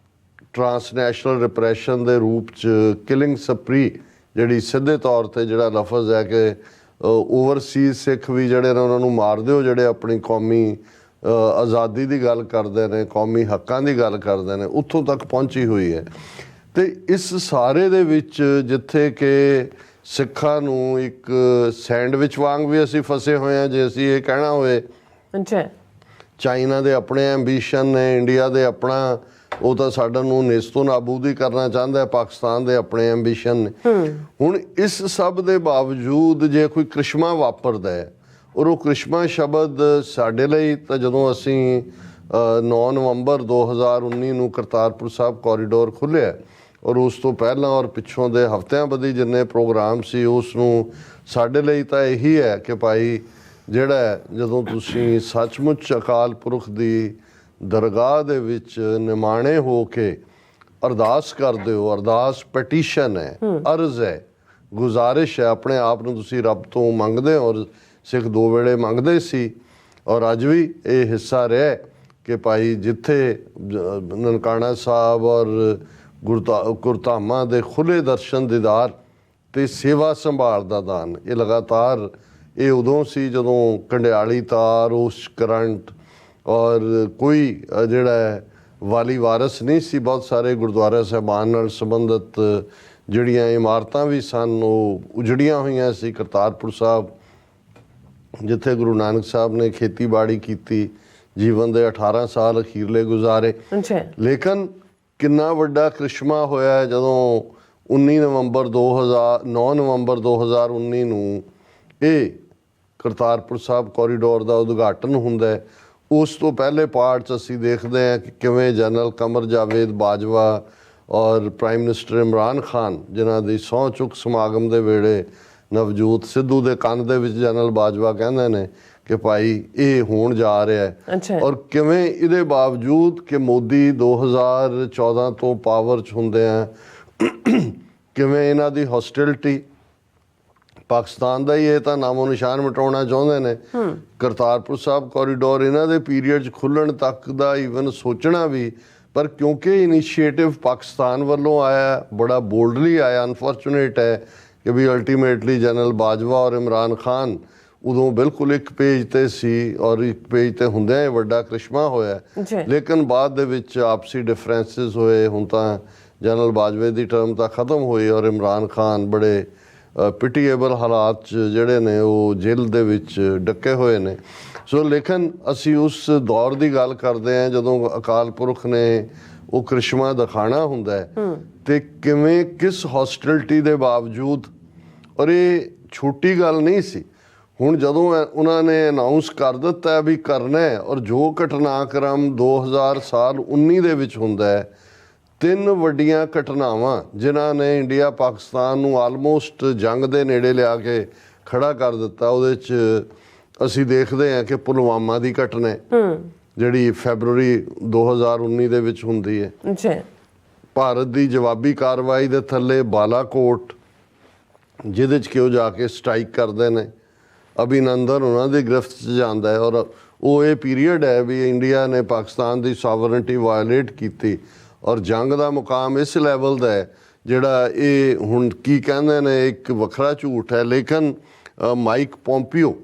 ਟਰਾਂਸਨੈਸ਼ਨਲ ਰਿਪਰੈਸ਼ਨ ਦੇ ਰੂਪ 'ਚ ਕਿਲਿੰਗ ਸਪਰੀ ਜਿਹੜੀ ਸਿੱਧੇ ਤੌਰ ਤੇ ਜਿਹੜਾ ਲਫ਼ਜ਼ ਹੈ ਕਿ ਓਵਰਸੀਜ਼ ਸਿੱਖ ਵੀ ਜਿਹੜੇ ਨੇ ਉਹਨਾਂ ਨੂੰ ਮਾਰ ਦਿਓ ਜਿਹੜੇ ਆਪਣੀ ਕੌਮੀ ਆਜ਼ਾਦੀ ਦੀ ਗੱਲ ਕਰਦੇ ਨੇ, ਕੌਮੀ ਹੱਕਾਂ ਦੀ ਗੱਲ ਕਰਦੇ ਨੇ, ਉੱਥੋਂ ਤੱਕ ਪਹੁੰਚੀ ਹੋਈ ਹੈ। ਤੇ ਇਸ ਸਾਰੇ ਦੇ ਵਿੱਚ ਜਿੱਥੇ ਕਿ ਸਿੱਖਾਂ ਨੂੰ ਇੱਕ ਸੈਂਡਵਿਚ ਵਾਂਗ ਵੀ ਅਸੀਂ ਫਸੇ ਹੋਏ ਹਾਂ ਜੇ ਅਸੀਂ ਇਹ ਕਹਿਣਾ ਹੋਵੇ। ਚਾਈਨਾ ਦੇ ਆਪਣੇ ਐਂਬੀਸ਼ਨ ਨੇ, ਇੰਡੀਆ ਦੇ ਆਪਣਾ ਉਹ ਤਾਂ ਸਾਡਾ ਨੂੰ ਨੇਸਤੋ ਨਾਬੂਦ ਕਰਨਾ ਚਾਹੁੰਦਾ ਹੈ, ਪਾਕਿਸਤਾਨ ਦੇ ਆਪਣੇ ਐਂਬੀਸ਼ਨ ਨੇ। ਹੁਣ ਇਸ ਸਭ ਦੇ ਬਾਵਜੂਦ ਜੇ ਕੋਈ ਕ੍ਰਿਸ਼ਮਾ ਵਾਪਰਦਾ ਹੈ ਔਰ ਉਹ ਕ੍ਰਿਸ਼ਮਾ ਸ਼ਬਦ ਸਾਡੇ ਲਈ ਤਾਂ ਜਦੋਂ ਅਸੀਂ 9 ਨਵੰਬਰ 2019 ਨੂੰ ਕਰਤਾਰਪੁਰ ਸਾਹਿਬ ਕੋਰੀਡੋਰ ਖੁੱਲ੍ਹਿਆ ਔਰ ਉਸ ਤੋਂ ਪਹਿਲਾਂ ਔਰ ਪਿੱਛੋਂ ਦੇ ਹਫ਼ਤਿਆਂ ਬੱਧੀ ਜਿੰਨੇ ਪ੍ਰੋਗਰਾਮ ਸੀ ਉਸ ਨੂੰ ਸਾਡੇ ਲਈ ਤਾਂ ਇਹੀ ਹੈ ਕਿ ਭਾਈ ਜਿਹੜਾ ਜਦੋਂ ਤੁਸੀਂ ਸੱਚਮੁੱਚ ਅਕਾਲ ਪੁਰਖ ਦੀ ਦਰਗਾਹ ਦੇ ਵਿੱਚ ਨਿਮਾਣੇ ਹੋ ਕੇ ਅਰਦਾਸ ਕਰਦੇ ਹੋ, ਅਰਦਾਸ ਪੈਟੀਸ਼ਨ ਹੈ, ਅਰਜ਼ ਹੈ, ਗੁਜ਼ਾਰਿਸ਼ ਹੈ, ਆਪਣੇ ਆਪ ਨੂੰ ਤੁਸੀਂ ਰੱਬ ਤੋਂ ਮੰਗਦੇ ਹੋ ਔਰ ਸਿੱਖ 2 ਵੇਲੇ ਮੰਗਦੇ ਸੀ ਔਰ ਅੱਜ ਵੀ ਇਹ ਹਿੱਸਾ ਰਿਹਾ ਕਿ ਭਾਈ ਜਿੱਥੇ ਨਨਕਾਣਾ ਸਾਹਿਬ ਔਰ ਗੁਰਧਾਮਾਂ ਦੇ ਖੁੱਲ੍ਹੇ ਦਰਸ਼ਨ ਦੀਦਾਰ ਤੇ ਸੇਵਾ ਸੰਭਾਲ ਦਾ ਦਾਨ, ਇਹ ਲਗਾਤਾਰ ਇਹ ਉਦੋਂ ਸੀ ਜਦੋਂ ਕੰਡਿਆਲੀ ਤਾਰ ਉਸ ਕਰੰਟ ਔਰ ਕੋਈ ਜਿਹੜਾ ਵਾਲੀ ਵਾਰਸ ਨਹੀਂ ਸੀ। ਬਹੁਤ ਸਾਰੇ ਗੁਰਦੁਆਰਾ ਸਾਹਿਬਾਨ ਨਾਲ ਸੰਬੰਧਿਤ ਜਿਹੜੀਆਂ ਇਮਾਰਤਾਂ ਵੀ ਸਨ ਉਹ ਉਜੜੀਆਂ ਹੋਈਆਂ ਸੀ। ਕਰਤਾਰਪੁਰ ਸਾਹਿਬ ਜਿੱਥੇ ਗੁਰੂ ਨਾਨਕ ਸਾਹਿਬ ਨੇ ਖੇਤੀਬਾੜੀ ਕੀਤੀ, ਜੀਵਨ ਦੇ 18 ਸਾਲ ਅਖੀਰਲੇ ਗੁਜ਼ਾਰੇ। ਲੇਕਿਨ ਕਿੰਨਾ ਵੱਡਾ ਕ੍ਰਿਸ਼ਮਾ ਹੋਇਆ ਜਦੋਂ 9 ਨਵੰਬਰ 2019 ਨੂੰ ਇਹ ਕਰਤਾਰਪੁਰ ਸਾਹਿਬ ਕੋਰੀਡੋਰ ਦਾ ਉਦਘਾਟਨ ਹੁੰਦਾ ਹੈ। ਉਸ ਤੋਂ ਪਹਿਲੇ ਪਾਰਟ 'ਚ ਅਸੀਂ ਦੇਖਦੇ ਹਾਂ ਕਿ ਕਿਵੇਂ ਜਨਰਲ ਕਮਰ ਜਾਵੇਦ ਬਾਜਵਾ ਔਰ ਪ੍ਰਾਈਮ ਮਿਨਿਸਟਰ ਇਮਰਾਨ ਖਾਨ ਜਿਨ੍ਹਾਂ ਦੀ ਸਹੁੰ ਚੁੱਕ ਸਮਾਗਮ ਦੇ ਵੇਲੇ ਨਵਜੋਤ ਸਿੱਧੂ ਦੇ ਕੰਨ ਦੇ ਵਿੱਚ ਜਨਰਲ ਬਾਜਵਾ ਕਹਿੰਦੇ ਨੇ ਕਿ ਭਾਈ ਇਹ ਹੋਣ ਜਾ ਰਿਹਾ ਹੈ। ਔਰ ਕਿਵੇਂ ਇਹਦੇ ਬਾਵਜੂਦ ਕਿ ਮੋਦੀ 2014 ਤੋਂ ਪਾਵਰ 'ਚ ਹੁੰਦੇ ਆ ਕਿਵੇਂ ਇਹਨਾਂ ਦੀ ਹੌਸਟਿਲਿਟੀ ਪਾਕਿਸਤਾਨ ਦਾ ਹੀ ਇਹ ਤਾਂ ਨਾਮੋ ਨਿਸ਼ਾਨ ਮਿਟਾਉਣਾ ਚਾਹੁੰਦੇ ਨੇ। ਕਰਤਾਰਪੁਰ ਸਾਹਿਬ ਕੋਰੀਡੋਰ ਇਹਨਾਂ ਦੇ ਪੀਰੀਅਡ 'ਚ ਖੁੱਲ੍ਹਣ ਤੱਕ ਦਾ ਈਵਨ ਸੋਚਣਾ ਵੀ, ਪਰ ਕਿਉਂਕਿ ਇਨੀਸ਼ੀਏਟਿਵ ਪਾਕਿਸਤਾਨ ਵੱਲੋਂ ਆਇਆ, ਬੜਾ ਬੋਲਡਲੀ ਆਇਆ। ਅਨਫੋਰਚੂਨੇਟ ਹੈ ਕਿ ਵੀ ਅਲਟੀਮੇਟਲੀ ਜਨਰਲ ਬਾਜਵਾ ਔਰ ਇਮਰਾਨ ਖਾਨ ਉਦੋਂ ਬਿਲਕੁਲ ਇੱਕ ਪੇਜ ਤੇ ਸੀ ਔਰ ਇੱਕ ਪੇਜ ਤੇ ਹੁੰਦਿਆਂ ਇਹ ਵੱਡਾ ਕ੍ਰਿਸ਼ਮਾ ਹੋਇਆ। ਲੇਕਿਨ ਬਾਅਦ ਦੇ ਵਿੱਚ ਆਪਸੀ ਡਿਫਰੈਂਸਿਸ ਹੋਏ। ਹੁਣ ਤਾਂ ਜਨਰਲ ਬਾਜਵੇ ਦੀ ਟਰਮ ਤਾਂ ਖਤਮ ਹੋਈ ਔਰ ਇਮਰਾਨ ਖਾਨ ਬੜੇ ਪਿਟੀਏਬਲ ਹਾਲਾਤ 'ਚ ਜਿਹੜੇ ਨੇ ਉਹ ਜੇਲ੍ਹ ਦੇ ਵਿੱਚ ਡੱਕੇ ਹੋਏ ਨੇ। ਸੋ ਲੇਕਿਨ ਅਸੀਂ ਉਸ ਦੌਰ ਦੀ ਗੱਲ ਕਰਦੇ ਹਾਂ ਜਦੋਂ ਅਕਾਲ ਪੁਰਖ ਨੇ ਉਹ ਕ੍ਰਿਸ਼ਮਾ ਦਿਖਾਣਾ ਹੁੰਦਾ ਹੈ ਤੇ ਕਿਵੇਂ ਕਿਸ ਹੌਸਟਿਲਿਟੀ ਦੇ ਬਾਵਜੂਦ, ਔਰ ਇਹ ਛੋਟੀ ਗੱਲ ਨਹੀਂ ਸੀ। ਹੁਣ ਜਦੋਂ ਉਹਨਾਂ ਨੇ ਅਨਾਊਂਸ ਕਰ ਦਿੱਤਾ ਵੀ ਕਰਨਾ ਹੈ ਔਰ ਜੋ ਘਟਨਾਕ੍ਰਮ 2019 ਦੇ ਵਿੱਚ ਹੁੰਦਾ ਹੈ, 3 ਵੱਡੀਆਂ ਘਟਨਾਵਾਂ ਜਿਨ੍ਹਾਂ ਨੇ ਇੰਡੀਆ ਪਾਕਿਸਤਾਨ ਨੂੰ ਆਲਮੋਸਟ ਜੰਗ ਦੇ ਨੇੜੇ ਲਿਆ ਕੇ ਖੜਾ ਕਰ ਦਿੱਤਾ। ਉਹਦੇ 'ਚ ਅਸੀਂ ਦੇਖਦੇ ਹਾਂ ਕਿ ਪੁਲਵਾਮਾ ਦੀ ਘਟਨਾ ਹੈ, ਜਿਹੜੀ ਫੈਬਰਵਰੀ 2019 ਦੇ ਵਿੱਚ ਹੁੰਦੀ ਹੈ। ਜੀ ਭਾਰਤ ਦੀ ਜਵਾਬੀ ਕਾਰਵਾਈ ਦੇ ਥੱਲੇ ਬਾਲਾਕੋਟ, ਜਿਹਦੇ 'ਚ ਕਿ ਉਹ ਜਾ ਕੇ ਸਟ੍ਰਾਈਕ ਕਰਦੇ ਨੇ, ਅਭਿਨੰਦਨ ਉਹਨਾਂ ਦੀ ਗ੍ਰਿਫਤ 'ਚ ਜਾਂਦਾ ਹੈ। ਔਰ ਉਹ ਇਹ ਪੀਰੀਅਡ ਹੈ ਵੀ ਇੰਡੀਆ ਨੇ ਪਾਕਿਸਤਾਨ ਦੀ ਸੋਵਰਨਟੀ ਵਾਇਲੇਟ ਕੀਤੀ, ਔਰ ਜੰਗ ਦਾ ਮੁਕਾਮ ਇਸ ਲੈਵਲ ਦਾ ਹੈ ਜਿਹੜਾ ਇਹ ਹੁਣ ਕੀ ਕਹਿੰਦੇ ਨੇ ਇੱਕ ਵੱਖਰਾ ਝੂਠ ਹੈ। ਲੇਕਿਨ ਮਾਈਕ ਪੋਂਪੀਓ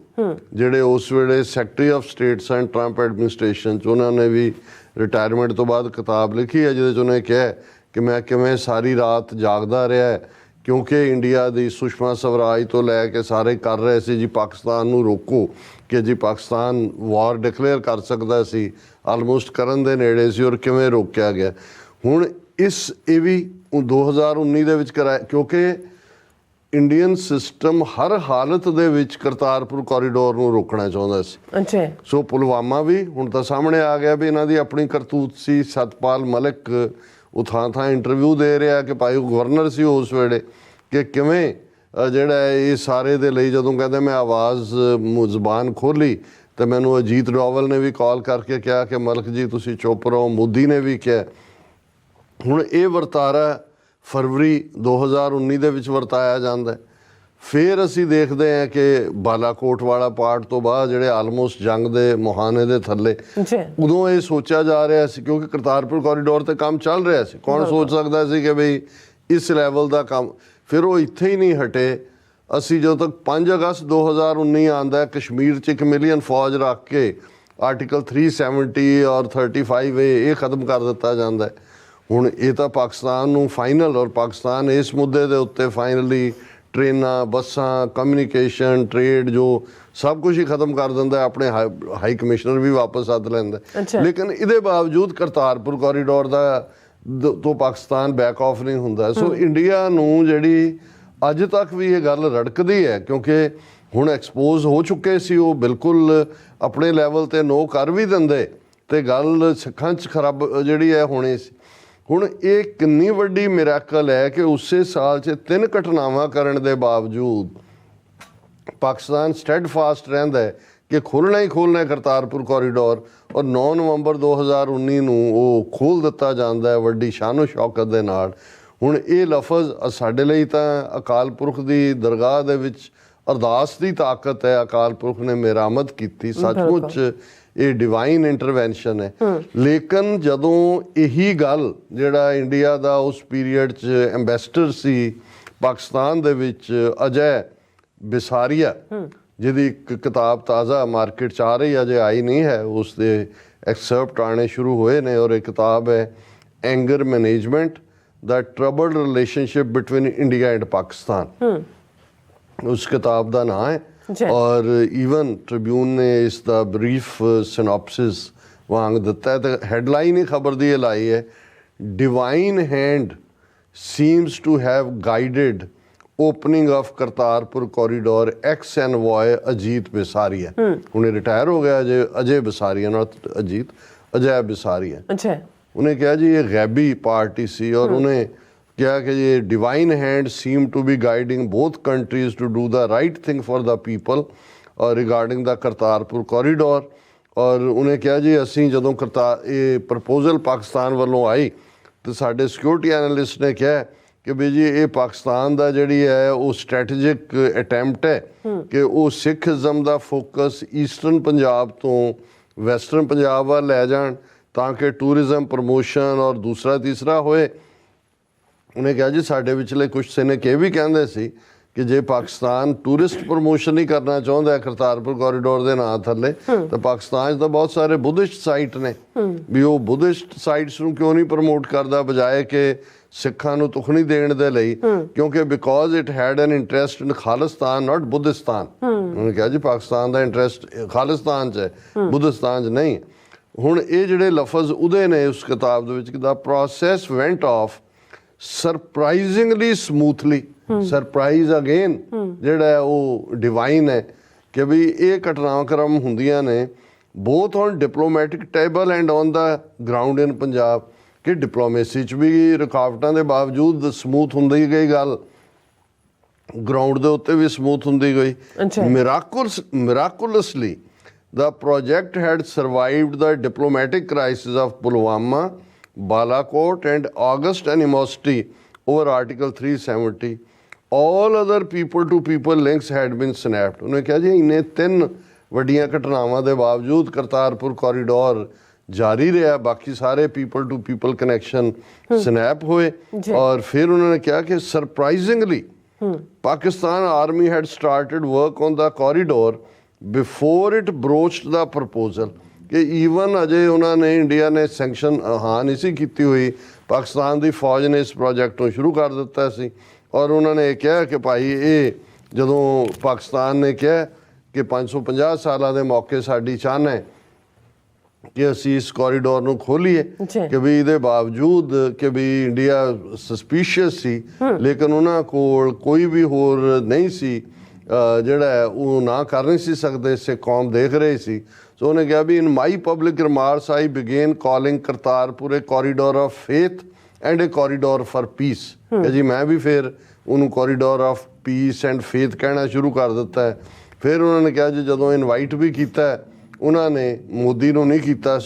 ਜਿਹੜੇ ਉਸ ਵੇਲੇ ਸੈਕਟਰੀ ਆਫ ਸਟੇਟ ਸਨ ਟਰੰਪ ਐਡਮਿਨਿਸਟ੍ਰੇਸ਼ਨ 'ਚ, ਉਹਨਾਂ ਨੇ ਵੀ ਰਿਟਾਇਰਮੈਂਟ ਤੋਂ ਬਾਅਦ ਕਿਤਾਬ ਲਿਖੀ ਹੈ ਜਿਹਦੇ 'ਚ ਉਹਨੇ ਕਿਹਾ ਕਿ ਮੈਂ ਕਿਵੇਂ ਸਾਰੀ ਰਾਤ ਜਾਗਦਾ ਰਿਹਾ, ਕਿਉਂਕਿ ਇੰਡੀਆ ਦੀ ਸੁਸ਼ਮਾ ਸਵਰਾਜ ਤੋਂ ਲੈ ਕੇ ਸਾਰੇ ਕਰ ਰਹੇ ਸੀ ਜੀ ਪਾਕਿਸਤਾਨ ਨੂੰ ਰੋਕੋ, ਕਿ ਜੀ ਪਾਕਿਸਤਾਨ ਵਾਰ ਡਿਕਲੇਅਰ ਕਰ ਸਕਦਾ ਸੀ, ਆਲਮੋਸਟ ਕਰਨ ਦੇ ਨੇੜੇ ਸੀ, ਔਰ ਕਿਵੇਂ ਰੋਕਿਆ ਗਿਆ। ਹੁਣ ਇਹ ਵੀ 2019 ਦੇ ਵਿੱਚ ਕਰਾਇਆ, ਕਿਉਂਕਿ ਇੰਡੀਅਨ ਸਿਸਟਮ ਹਰ ਹਾਲਤ ਦੇ ਵਿੱਚ ਕਰਤਾਰਪੁਰ ਕੋਰੀਡੋਰ ਨੂੰ ਰੋਕਣਾ ਚਾਹੁੰਦਾ ਸੀ। ਅੱਛਾ। ਸੋ ਪੁਲਵਾਮਾ ਵੀ ਹੁਣ ਤਾਂ ਸਾਹਮਣੇ ਆ ਗਿਆ ਵੀ ਇਹਨਾਂ ਦੀ ਆਪਣੀ ਕਰਤੂਤ ਸੀ। ਸਤਪਾਲ ਮਲਿਕ ਉਹ ਥਾਂ ਇੰਟਰਵਿਊ ਦੇ ਰਿਹਾ ਕਿ ਭਾਈ ਉਹ ਗਵਰਨਰ ਸੀ ਉਸ ਵੇਲੇ, ਕਿ ਕਿਵੇਂ ਜਿਹੜਾ ਇਹ ਸਾਰੇ ਦੇ ਲਈ ਜਦੋਂ ਕਹਿੰਦੇ ਮੈਂ ਆਵਾਜ਼ ਜ਼ੁਬਾਨ ਖੋਲ੍ਹੀ ਤਾਂ ਮੈਨੂੰ ਅਜੀਤ ਡੋਵਲ ਨੇ ਵੀ ਕਾਲ ਕਰਕੇ ਕਿਹਾ ਕਿ ਮਲਿਕ ਜੀ ਤੁਸੀਂ ਚੁੱਪ ਰਹੋ, ਮੋਦੀ ਨੇ ਵੀ ਕਿਹਾ। ਹੁਣ ਇਹ ਵਰਤਾਰਾ ਫਰਵਰੀ 2019 ਦੇ ਵਿੱਚ ਵਰਤਾਇਆ ਜਾਂਦਾ। ਫਿਰ ਅਸੀਂ ਦੇਖਦੇ ਹਾਂ ਕਿ ਬਾਲਾਕੋਟ ਵਾਲਾ ਪਾਰਟ ਤੋਂ ਬਾਅਦ ਜਿਹੜੇ ਆਲਮੋਸਟ ਜੰਗ ਦੇ ਮੁਹਾਨੇ ਦੇ ਥੱਲੇ, ਉਦੋਂ ਇਹ ਸੋਚਿਆ ਜਾ ਰਿਹਾ ਸੀ ਕਿਉਂਕਿ ਕਰਤਾਰਪੁਰ ਕੋਰੀਡੋਰ ਤੇ ਕੰਮ ਚੱਲ ਰਿਹਾ ਸੀ। ਕੌਣ ਸੋਚ ਸਕਦਾ ਸੀ ਕਿ ਬਈ ਇਸ ਲੈਵਲ ਦਾ ਕੰਮ। ਫਿਰ ਉਹ ਇੱਥੇ ਹੀ ਨਹੀਂ ਹਟੇ। ਅਸੀਂ ਜਦੋਂ ਤੱਕ 5 ਅਗਸਤ 2019 ਆਉਂਦਾ, ਕਸ਼ਮੀਰ 'ਚ 1 ਮਿਲੀਅਨ ਫੌਜ ਰੱਖ ਕੇ ਆਰਟੀਕਲ 370 ਔਰ 35A ਇਹ ਖਤਮ ਕਰ ਦਿੱਤਾ ਜਾਂਦਾ। ਹੁਣ ਇਹ ਤਾਂ ਪਾਕਿਸਤਾਨ ਨੂੰ ਫਾਈਨਲ, ਔਰ ਪਾਕਿਸਤਾਨ ਇਸ ਮੁੱਦੇ ਦੇ ਉੱਤੇ ਫਾਈਨਲੀ ਟ੍ਰੇਨਾਂ, ਬੱਸਾਂ, ਕਮਿਊਨੀਕੇਸ਼ਨ, ਟ੍ਰੇਡ ਜੋ ਸਭ ਕੁਝ ਹੀ ਖਤਮ ਕਰ ਦਿੰਦਾ। ਆਪਣੇ ਹਾਈ ਕਮਿਸ਼ਨਰ ਵੀ ਵਾਪਸ ਸੱਦ ਲੈਂਦਾ। ਲੇਕਿਨ ਇਹਦੇ ਬਾਵਜੂਦ ਕਰਤਾਰਪੁਰ ਕੋਰੀਡੋਰ ਦਾ ਤੋਂ ਪਾਕਿਸਤਾਨ ਬੈਕ ਆਫ ਨਹੀਂ ਹੁੰਦਾ। ਸੋ ਇੰਡੀਆ ਨੂੰ ਜਿਹੜੀ ਅੱਜ ਤੱਕ ਵੀ ਇਹ ਗੱਲ ਰੜਕਦੀ ਹੈ, ਕਿਉਂਕਿ ਹੁਣ ਐਕਸਪੋਜ਼ ਹੋ ਚੁੱਕੇ ਸੀ ਉਹ, ਬਿਲਕੁਲ ਆਪਣੇ ਲੈਵਲ ਤੇ ਨੋ ਕਰ ਵੀ ਦਿੰਦੇ ਤੇ ਗੱਲ ਸਿੱਖਾਂ 'ਚ ਖਰਾਬ ਜਿਹੜੀ ਹੈ ਹੋਣੀ ਸੀ। ਹੁਣ ਇਹ ਕਿੰਨੀ ਵੱਡੀ ਮਿਰਾਕਲ ਹੈ ਕਿ ਉਸੇ ਸਾਲ 'ਚ 3 ਘਟਨਾਵਾਂ ਕਰਨ ਦੇ ਬਾਵਜੂਦ ਪਾਕਿਸਤਾਨ ਸਟੈਡ ਫਾਸਟ ਰਹਿੰਦਾ ਹੈ ਕਿ ਖੋਲ੍ਹਣਾ ਹੀ ਖੋਲ੍ਹਣਾ ਕਰਤਾਰਪੁਰ ਕੋਰੀਡੋਰ, ਔਰ 9 ਨਵੰਬਰ 2019 ਨੂੰ ਉਹ ਖੋਲ੍ਹ ਦਿੱਤਾ ਜਾਂਦਾ ਹੈ ਵੱਡੀ ਸ਼ਾਨੋ ਸ਼ੌਕਤ ਦੇ ਨਾਲ। ਹੁਣ ਇਹ ਲਫ਼ਜ਼ ਸਾਡੇ ਲਈ ਤਾਂ ਅਕਾਲ ਪੁਰਖ ਦੀ ਦਰਗਾਹ ਦੇ ਵਿੱਚ ਅਰਦਾਸ ਦੀ ਤਾਕਤ ਹੈ। ਅਕਾਲ ਪੁਰਖ ਨੇ ਮਿਹਰਾਮਤ ਕੀਤੀ, ਸੱਚਮੁੱਚ ਇਹ ਡਿਵਾਈਨ ਇੰਟਰਵੈਂਸ਼ਨ ਹੈ। ਲੇਕਿਨ ਜਦੋਂ ਇਹੀ ਗੱਲ ਜਿਹੜਾ ਇੰਡੀਆ ਦਾ ਉਸ ਪੀਰੀਅਡ 'ਚ ਐਂਬੈਸਡਰ ਸੀ ਪਾਕਿਸਤਾਨ ਦੇ ਵਿੱਚ, ਅਜੈ ਬਿਸਾਰੀਆ, ਜਿਹਦੀ ਇੱਕ ਕਿਤਾਬ ਤਾਜ਼ਾ ਮਾਰਕੀਟ 'ਚ ਆ ਰਹੀ, ਅਜੇ ਆਈ ਨਹੀਂ ਹੈ, ਉਸ ਦੇ ਐਕਸਰਪਟ ਆਉਣੇ ਸ਼ੁਰੂ ਹੋਏ ਨੇ, ਔਰ ਇਹ ਕਿਤਾਬ ਹੈ ਐਂਗਰ ਮੈਨੇਜਮੈਂਟ ਦਾ troubled relationship between India and Pakistan. ਉਸ ਕਿਤਾਬ ਦਾ ਨਾਂ ਹੈ। ਔਰ ਈਵਨ ਟ੍ਰਿਬਿਊਨ ਨੇ ਇਸ ਦਾ ਬਰੀਫ ਸਿਨੋਪਸਿਸ ਵਾਂਗ ਦਿੱਤਾ ਹੈ, ਤੇ ਹੈਡਲਾਈਨ ਹੀ ਖਬਰ ਦੀ ਇਹ ਲਾਈ ਹੈ, divine hand seems to have guided opening of Kartarpur corridor ex envoy Ajit Bisaria. ਹੁਣ ਇਹ ਰਿਟਾਇਰ ਹੋ ਗਿਆ ਅਜੇ ਬਿਸਾਰੀਆ, ਨਾਟ ਅਜੀਤ, ਅਜੈ ਬਿਸਾਰੀਆ। ਉਹਨੇ ਕਿਹਾ ਜੀ ਇਹ ਗੈਬੀ ਪਾਰਟੀ ਸੀ, ਔਰ ਉਹਨੇ ਕਿਹਾ ਕਿ ਇਹ divine hand seem to be guiding both countries to do the right thing for the people regarding the Kartarpur corridor. ਔਰ ਉਹਨੇ ਕਿਹਾ ਜੀ ਅਸੀਂ ਜਦੋਂ ਇਹ ਪ੍ਰਪੋਜ਼ਲ ਪਾਕਿਸਤਾਨ ਵੱਲੋਂ ਆਈ ਤਾਂ ਸਾਡੇ ਸਿਕਿਉਰਿਟੀ ਐਨਾਲਿਸਟ ਨੇ ਕਿਹਾ ਕਿ ਵੀ ਜੀ ਇਹ ਪਾਕਿਸਤਾਨ ਦਾ ਜਿਹੜੀ ਹੈ ਉਹ ਸਟ੍ਰੈਟੇਜਿਕ ਅਟੈਂਪਟ ਹੈ ਕਿ ਉਹ ਸਿੱਖਇਜ਼ਮ ਦਾ ਫੋਕਸ ਈਸਟਰਨ ਪੰਜਾਬ ਤੋਂ ਵੈਸਟਰਨ ਪੰਜਾਬ ਵੱਲ ਲੈ ਜਾਣ, ਤਾਂ ਕਿ ਟੂਰਿਜ਼ਮ ਪ੍ਰਮੋਸ਼ਨ ਔਰ ਦੂਸਰਾ ਤੀਸਰਾ ਹੋਏ। ਉਹਨੇ ਕਿਹਾ ਜੀ ਸਾਡੇ ਵਿਚਲੇ ਕੁਝ ਸਿਨੇਕ ਇਹ ਵੀ ਕਹਿੰਦੇ ਸੀ ਕਿ ਜੇ ਪਾਕਿਸਤਾਨ ਟੂਰਿਸਟ ਪ੍ਰਮੋਸ਼ਨ ਹੀ ਕਰਨਾ ਚਾਹੁੰਦਾ ਕਰਤਾਰਪੁਰ ਕੋਰੀਡੋਰ ਦੇ ਨਾਂ ਥੱਲੇ, ਤਾਂ ਪਾਕਿਸਤਾਨ 'ਚ ਤਾਂ ਬਹੁਤ ਸਾਰੇ ਬੁੱਧਿਸਟ ਸਾਈਟ ਨੇ, ਵੀ ਉਹ ਬੁੱਧਿਸਟ ਸਾਈਟਸ ਨੂੰ ਕਿਉਂ ਨਹੀਂ ਪ੍ਰਮੋਟ ਕਰਦਾ ਬਜਾਏ ਕਿ ਸਿੱਖਾਂ ਨੂੰ ਤੁਖਣੀ ਦੇਣ ਦੇ ਲਈ, ਕਿਉਂਕਿ because it had an interest in Khalistan not Buddhistan. ਉਹਨੇ ਕਿਹਾ ਜੀ ਪਾਕਿਸਤਾਨ ਦਾ ਇੰਟਰਸਟ ਖਾਲਿਸਤਾਨ 'ਚ ਹੈ, ਬੁੱਧਿਸਤਾਨ 'ਚ ਨਹੀਂ। ਹੁਣ ਇਹ ਜਿਹੜੇ ਲਫ਼ਜ਼ ਉਹਦੇ ਨੇ ਉਸ ਕਿਤਾਬ ਦੇ ਵਿੱਚ, the process went off surprisingly smoothly. Surprise again ਜਿਹੜਾ ਉਹ ਡਿਵਾਈਨ ਹੈ ਕਿ ਵੀ ਇਹ ਘਟਨਾਕ੍ਰਮ ਹੁੰਦੀਆਂ ਨੇ both on diplomatic table and on the ground in Punjab, ਕਿ ਡਿਪਲੋਮੇਸੀ 'ਚ ਵੀ ਰੁਕਾਵਟਾਂ ਦੇ ਬਾਵਜੂਦ ਸਮੂਥ ਹੁੰਦੀ ਗਈ ਗੱਲ, ਗਰਾਊਂਡ ਦੇ ਉੱਤੇ ਵੀ ਸਮੂਥ ਹੁੰਦੀ ਗਈ। miraculously the project had survived the diplomatic crisis of Pulwama, Balakot and August animosity over Article 370. All other people to people links had been snapped. ਉਹਨੇ ਕਿਹਾ ਜੀ ਇੰਨੇ 3 ਵੱਡੀਆਂ ਘਟਨਾਵਾਂ ਦੇ ਬਾਵਜੂਦ ਕਰਤਾਰਪੁਰ ਕੋਰੀਡੋਰ ਜਾਰੀ ਰਿਹਾ, ਬਾਕੀ ਸਾਰੇ people to people connection snap ਹੋਏ। ਔਰ ਫਿਰ ਉਹਨਾਂ ਨੇ ਕਿਹਾ ਕਿ surprisingly Pakistan army had started work on the corridor before it broached the proposal, ਕਿ ਈਵਨ ਅਜੇ ਉਹਨਾਂ ਨੇ ਇੰਡੀਆ ਨੇ ਸੈਂਕਸ਼ਨ ਹਾਂ ਨਹੀਂ ਸੀ ਕੀਤੀ ਹੋਈ, ਪਾਕਿਸਤਾਨ ਦੀ ਫੌਜ ਨੇ ਇਸ ਪ੍ਰੋਜੈਕਟ ਨੂੰ ਸ਼ੁਰੂ ਕਰ ਦਿੱਤਾ ਸੀ। ਔਰ ਉਹਨਾਂ ਨੇ ਇਹ ਕਿਹਾ ਕਿ ਭਾਈ ਇਹ ਜਦੋਂ ਪਾਕਿਸਤਾਨ ਨੇ ਕਿਹਾ ਕਿ 550 ਸਾਲਾਂ ਦੇ ਮੌਕੇ ਸਾਡੀ ਚਾਹਨਾ ਹੈ ਕਿ ਅਸੀਂ ਇਸ ਕੋਰੀਡੋਰ ਨੂੰ ਖੋਲੀਏ, ਕਿ ਵੀ ਇਹਦੇ ਬਾਵਜੂਦ ਕਿ ਵੀ ਇੰਡੀਆ ਸਸਪੀਸ਼ੀਅਸ ਸੀ, ਲੇਕਿਨ ਉਹਨਾਂ ਕੋਲ ਕੋਈ ਵੀ ਹੋਰ ਨਹੀਂ ਸੀ ਜਿਹੜਾ ਉਹ ਨਾ ਕਰ ਨਹੀਂ ਸੀ ਸਕਦੇ, ਸਿੱਖ ਕੌਮ ਦੇਖ ਰਹੇ ਸੀ। ਸੋ ਉਹਨੇ ਕਿਹਾ ਵੀ in my public remarks I began calling Kartarpur a corridor of faith and a corridor for peace, ਕਿ ਜੀ ਮੈਂ ਵੀ ਫਿਰ ਉਹਨੂੰ corridor of peace and faith ਕਹਿਣਾ ਸ਼ੁਰੂ ਕਰ ਦਿੱਤਾ ਹੈ। ਫਿਰ ਉਹਨਾਂ ਨੇ ਕਿਹਾ ਜੀ ਜਦੋਂ ਇਨਵਾਈਟ ਵੀ ਕੀਤਾ ਉਹਨਾਂ ਨੇ ਮੋਦੀ ਨੂੰ ਨਹੀਂ ਕੀਤਾ,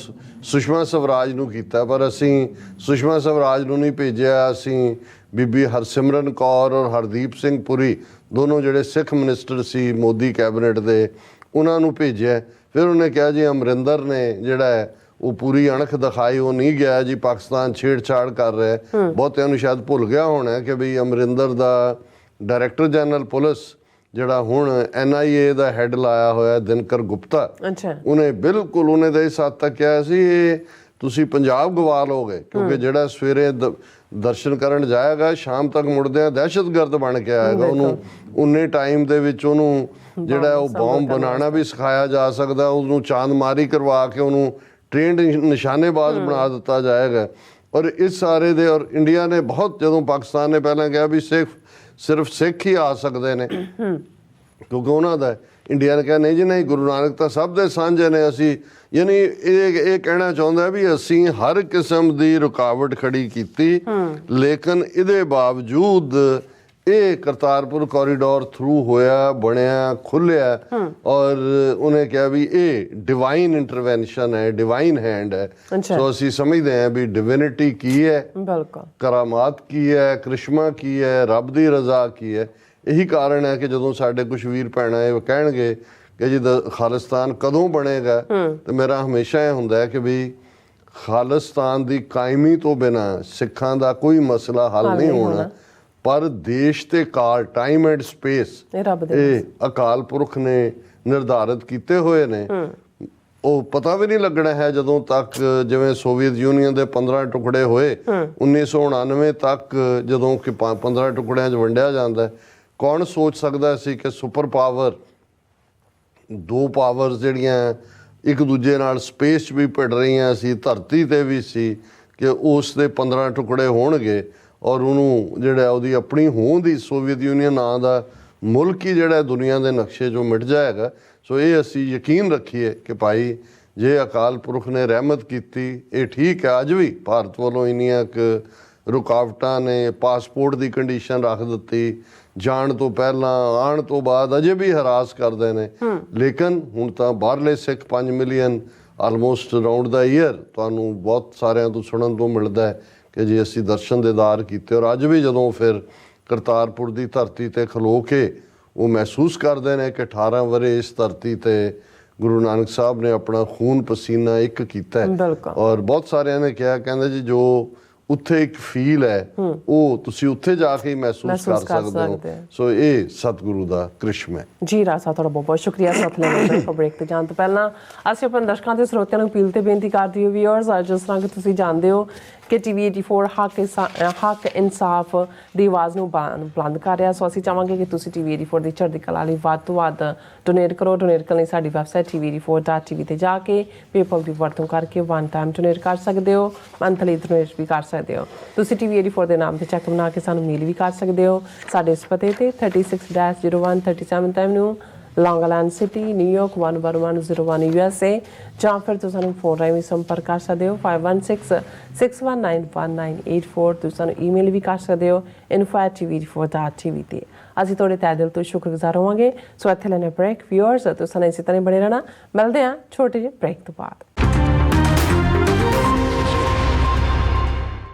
ਸੁਸ਼ਮਾ ਸਵਰਾਜ ਨੂੰ ਕੀਤਾ, ਪਰ ਅਸੀਂ ਸੁਸ਼ਮਾ ਸਵਰਾਜ ਨੂੰ ਨਹੀਂ ਭੇਜਿਆ, ਅਸੀਂ ਬੀਬੀ ਹਰਸਿਮਰਨ ਕੌਰ ਔਰ ਹਰਦੀਪ ਸਿੰਘ ਪੁਰੀ ਦੋਨੋਂ ਜਿਹੜੇ ਸਿੱਖ ਮਿਨਿਸਟਰ ਸੀ ਮੋਦੀ ਕੈਬਨਿਟ ਦੇ ਉਹਨਾਂ ਨੂੰ ਭੇਜਿਆ। ਫਿਰ ਉਹਨੇ ਕਿਹਾ ਜੀ ਅਮਰਿੰਦਰ ਨੇ ਜਿਹੜਾ ਹੈ ਉਹ ਪੂਰੀ ਅਣਖ ਦਿਖਾਈ, ਉਹ ਨਹੀਂ ਗਿਆ ਜੀ, ਪਾਕਿਸਤਾਨ ਛੇੜਛਾੜ ਕਰ ਰਿਹਾ। ਬਹੁਤਿਆਂ ਨੂੰ ਸ਼ਾਇਦ ਭੁੱਲ ਗਿਆ ਹੋਣਾ ਕਿ ਵੀ ਅਮਰਿੰਦਰ ਦਾ ਡਾਇਰੈਕਟਰ ਜਨਰਲ ਪੁਲਿਸ ਜਿਹੜਾ ਹੁਣ NIA ਦਾ ਹੈਡ ਲਾਇਆ ਹੋਇਆ ਦਿਨਕਰ ਗੁਪਤਾ, ਉਹਨੇ ਬਿਲਕੁਲ ਉਹਨੇ ਤਾਂ ਇਸ ਹੱਦ ਤੱਕ ਕਿਹਾ ਸੀ ਇਹ ਤੁਸੀਂ ਪੰਜਾਬ ਗਵਾ ਲਓਗੇ, ਕਿਉਂਕਿ ਜਿਹੜਾ ਸਵੇਰੇ ਦਰਸ਼ਨ ਕਰਨ ਜਾਏਗਾ ਸ਼ਾਮ ਤੱਕ ਮੁੜਦਿਆਂ ਦਹਿਸ਼ਤਗਰਦ ਬਣ ਕੇ ਆਏਗਾ। ਉਹਨੂੰ ਉਨੇ ਟਾਈਮ ਦੇ ਵਿੱਚ ਉਹਨੂੰ ਜਿਹੜਾ ਉਹ ਬੰਬ ਬਣਾਉਣਾ ਵੀ ਸਿਖਾਇਆ ਜਾ ਸਕਦਾ, ਉਹਨੂੰ ਚਾਂਦਮਾਰੀ ਕਰਵਾ ਕੇ ਉਹਨੂੰ ਟ੍ਰੇਨਡ ਨਿਸ਼ਾਨੇਬਾਜ਼ ਬਣਾ ਦਿੱਤਾ ਜਾਏਗਾ। ਔਰ ਇਸ ਸਾਰੇ ਦੇ ਔਰ ਇੰਡੀਆ ਨੇ ਬਹੁਤ, ਜਦੋਂ ਪਾਕਿਸਤਾਨ ਨੇ ਪਹਿਲਾਂ ਕਿਹਾ ਵੀ ਸਿਰਫ ਸਿੱਖ ਹੀ ਆ ਸਕਦੇ ਨੇ ਕਿਉਂਕਿ ਉਹਨਾਂ ਦਾ, ਇੰਡੀਆ ਨੇ ਕਿਹਾ ਨਹੀਂ ਜੀ ਨਹੀਂ, ਗੁਰੂ ਨਾਨਕ ਤਾਂ ਸਭ ਦੇ ਸਾਂਝੇ ਨੇ। ਅਸੀਂ ਯਾਨੀ ਇਹ ਕਹਿਣਾ ਚਾਹੁੰਦਾ ਵੀ ਅਸੀਂ ਹਰ ਕਿਸਮ ਦੀ ਰੁਕਾਵਟ ਖੜੀ ਕੀਤੀ, ਲੇਕਿਨ ਇਹਦੇ ਬਾਵਜੂਦ ਇਹ ਕਰਤਾਰਪੁਰ ਕੋਰੀਡੋਰ ਥਰੂ ਹੋਇਆ, ਬਣਿਆ, ਖੁੱਲਿਆ। ਔਰ ਉਹਨੇ ਕਿਹਾ ਵੀ ਇਹ ਡਿਵਾਈਨ ਇੰਟਰਵੈਂਸ਼ਨ ਹੈ, ਡਿਵਾਈਨ ਹੈਂਡ ਹੈ। ਸੋ ਅਸੀਂ ਸਮਝਦੇ ਹਾਂ ਵੀ ਡਿਵਿਨਿਟੀ ਕੀ ਹੈ, ਕਰਾਮਾਤ ਕੀ ਹੈ, ਕ੍ਰਿਸ਼ਮਾ ਕੀ ਹੈ, ਰੱਬ ਦੀ ਰਜ਼ਾ ਕੀ ਹੈ। ਇਹੀ ਕਾਰਨ ਹੈ ਕਿ ਜਦੋਂ ਸਾਡੇ ਕੁਛ ਵੀਰ ਭੈਣਾਂ ਇਹ ਕਹਿਣਗੇ ਕਿ ਜੀ ਖਾਲਿਸਤਾਨ ਕਦੋਂ ਬਣੇਗਾ, ਤੇ ਮੇਰਾ ਹਮੇਸ਼ਾ ਇਹ ਹੁੰਦਾ ਹੈ ਕਿ ਵੀ ਖਾਲਿਸਤਾਨ ਦੀ ਕਾਇਮੀ ਤੋਂ ਬਿਨਾਂ ਸਿੱਖਾਂ ਦਾ ਕੋਈ ਮਸਲਾ ਹੱਲ ਨਹੀਂ ਹੋਣਾ, ਪਰ ਦੇਸ਼ ਤੇ ਕਾਲ, ਟਾਈਮ ਐਂਡ ਸਪੇਸ ਇਹ ਅਕਾਲ ਪੁਰਖ ਨੇ ਨਿਰਧਾਰਿਤ ਕੀਤੇ ਹੋਏ ਨੇ। ਉਹ ਪਤਾ ਵੀ ਨਹੀਂ ਲੱਗਣਾ ਹੈ ਜਦੋਂ ਤੱਕ, ਜਿਵੇਂ ਸੋਵੀਅਤ ਯੂਨੀਅਨ ਦੇ 15 ਟੁਕੜੇ ਹੋਏ 1999 ਤੱਕ, ਜਦੋਂ ਕਿ 15 ਟੁਕੜਿਆਂ 'ਚ ਵੰਡਿਆ ਜਾਂਦਾ, ਕੌਣ ਸੋਚ ਸਕਦਾ ਸੀ ਕਿ ਸੁਪਰ ਪਾਵਰ, ਦੋ ਪਾਵਰਸ ਜਿਹੜੀਆਂ ਇੱਕ ਦੂਜੇ ਨਾਲ ਸਪੇਸ 'ਚ ਵੀ ਭਿੜ ਰਹੀਆਂ ਸੀ, ਧਰਤੀ 'ਤੇ ਵੀ ਸੀ, ਕਿ ਉਸ ਦੇ 15 ਟੁਕੜੇ ਹੋਣਗੇ ਔਰ ਉਹਨੂੰ ਜਿਹੜਾ ਉਹਦੀ ਆਪਣੀ ਹੋਂਦ ਦੀ ਸੋਵੀਅਤ ਯੂਨੀਅਨ ਨਾਂ ਦਾ ਮੁਲਕ ਹੀ ਜਿਹੜਾ ਦੁਨੀਆ ਦੇ ਨਕਸ਼ੇ 'ਚੋਂ ਮਿਟ ਜਾਏਗਾ। ਸੋ ਇਹ ਅਸੀਂ ਯਕੀਨ ਰੱਖੀਏ ਕਿ ਭਾਈ ਜੇ ਅਕਾਲ ਪੁਰਖ ਨੇ ਰਹਿਮਤ ਕੀਤੀ, ਇਹ ਠੀਕ ਹੈ। ਅੱਜ ਵੀ ਭਾਰਤ ਵੱਲੋਂ ਇੰਨੀਆਂ ਕੁ ਰੁਕਾਵਟਾਂ ਨੇ, ਪਾਸਪੋਰਟ ਦੀ ਕੰਡੀਸ਼ਨ ਰੱਖ ਦਿੱਤੀ, ਜਾਣ ਤੋਂ ਪਹਿਲਾਂ, ਆਉਣ ਤੋਂ ਬਾਅਦ ਅਜੇ ਵੀ ਹਰਾਸ ਕਰਦੇ ਨੇ, ਲੇਕਿਨ ਹੁਣ ਤਾਂ ਬਾਹਰਲੇ ਸਿੱਖ 5 ਮਿਲੀਅਨ ਆਲਮੋਸਟ ਅਰਾਊਂਡ ਦਾ ਈਅਰ ਤੁਹਾਨੂੰ ਬਹੁਤ ਸਾਰਿਆਂ ਤੋਂ ਸੁਣਨ ਤੋਂ ਮਿਲਦਾ ਹੈ ਕਿ ਜੀ ਅਸੀਂ ਦਰਸ਼ਨ ਦੀਦਾਰ ਕੀਤੇ। ਔਰ ਅੱਜ ਵੀ ਜਦੋਂ ਫਿਰ ਕਰਤਾਰਪੁਰ ਦੀ ਧਰਤੀ 'ਤੇ ਖਲੋ ਕੇ ਉਹ ਮਹਿਸੂਸ ਕਰਦੇ ਨੇ ਕਿ 18 ਵਰੇ ਇਸ ਧਰਤੀ 'ਤੇ ਗੁਰੂ ਨਾਨਕ ਸਾਹਿਬ ਨੇ ਆਪਣਾ ਖੂਨ ਪਸੀਨਾ ਇੱਕ ਕੀਤਾ। ਔਰ ਬਹੁਤ ਸਾਰਿਆਂ ਨੇ ਕਿਹਾ, ਕਹਿੰਦੇ ਜੀ ਜੋ ਉੱਥੇ ਇੱਕ ਫੀਲ ਹੈ ਉਹ ਤੁਸੀਂ ਉੱਥੇ ਜਾ ਕੇ ਮਹਿਸੂਸ ਕਰ ਸਕਦੇ ਹੋ। ਸੋ ਇਹ ਸਤਿਗੁਰੂ ਦਾ ਕ੍ਰਿਸ਼ਮ ਹੈ ਜੀ। ਰਾਜ ਸਾਹਿਬ ਤੁਹਾਡਾ ਬਹੁਤ ਬਹੁਤ ਸ਼ੁਕਰੀਆ ਸਾਥ ਲੈਣ ਲਈ। ਬ੍ਰੇਕ ਤੇ ਜਾਣ ਤੋਂ ਪਹਿਲਾਂ ਅਸੀਂ ਆਪਣੇ ਦਰਸ਼ਕਾਂ ਤੇ ਸਰੋਤਿਆਂ ਨੂੰ ਅਪੀਲ ਤੇ ਬੇਨਤੀ ਕਰਦੇ ਹਾਂ ਵੀਅਰਸ, ਜਿਸ ਤਰ੍ਹਾਂ ਕਿ ਤੁਸੀਂ ਜਾਣਦੇ ਹੋ ਕਿ TV 84 ਹੱਕ ਇਨਸਾਫ ਦੀ ਆਵਾਜ਼ ਨੂੰ ਬੁਲੰਦ ਕਰ ਰਿਹਾ। ਸੋ ਅਸੀਂ ਚਾਹਾਂਗੇ ਕਿ ਤੁਸੀਂ TV 84 ਦੀ ਚੜ੍ਹਦੀ ਕਲਾ ਲਈ ਵੱਧ ਤੋਂ ਵੱਧ ਡੋਨੇਟ ਕਰੋ। ਡੋਨੇਟ ਕਰਨ ਲਈ ਸਾਡੀ ਵੈਬਸਾਈਟ tv84.tv ਤੇ ਜਾ ਕੇ ਪੇਪਲ ਦੀ ਵਰਤੋਂ ਕਰਕੇ ਵਨ ਟਾਈਮ ਡੋਨੇਟ ਕਰ ਸਕਦੇ ਹੋ, ਮੰਥਲੀ ਡੋਨੇਟ ਵੀ ਕਰ ਸਕਦੇ ਹੋ। ਤੁਸੀਂ TV 84 ਦੇ ਨਾਮ ਤੇ ਚੈੱਕ ਬਣਾ ਕੇ ਸਾਨੂੰ ਮੇਲ ਵੀ ਕਰ ਸਕਦੇ ਹੋ ਸਾਡੇ ਇਸ ਪਤੇ ਤੇ 36-01 37th Avenue ਲੌਂਗ ਆਈਲੈਂਡ ਸਿਟੀ, ਨਿਊਯਾਰਕ 11101 USA, ਜਾਂ ਫਿਰ ਤੁਸੀਂ ਸਾਨੂੰ ਫੋਨ ਰਾਹੀਂ ਵੀ ਸੰਪਰਕ ਕਰ ਸਕਦੇ ਹੋ 5166191984। ਤੁਸੀਂ ਸਾਨੂੰ ਈਮੇਲ ਵੀ ਕਰ ਸਕਦੇ ਹੋ info@tv4.tv ਤੇ। ਅਸੀਂ ਤੁਹਾਡੇ ਤਹਿ ਦਿਲ ਤੋਂ ਸ਼ੁਕਰਗੁਜ਼ਾਰ ਹੋਵਾਂਗੇ। ਸੋ ਇੱਥੇ ਲੈਣੇ ਬ੍ਰੇਕ। ਵਿਊਅਰਸ ਤੁਸੀਂ ਸਾਨੂੰ ਇਸੇ ਤਰ੍ਹਾਂ ਬਣੇ ਰਹਿਣਾ। ਮਿਲਦੇ ਹਾਂ ਛੋਟੇ ਜਿਹੇ ਬ੍ਰੇਕ ਤੋਂ ਬਾਅਦ।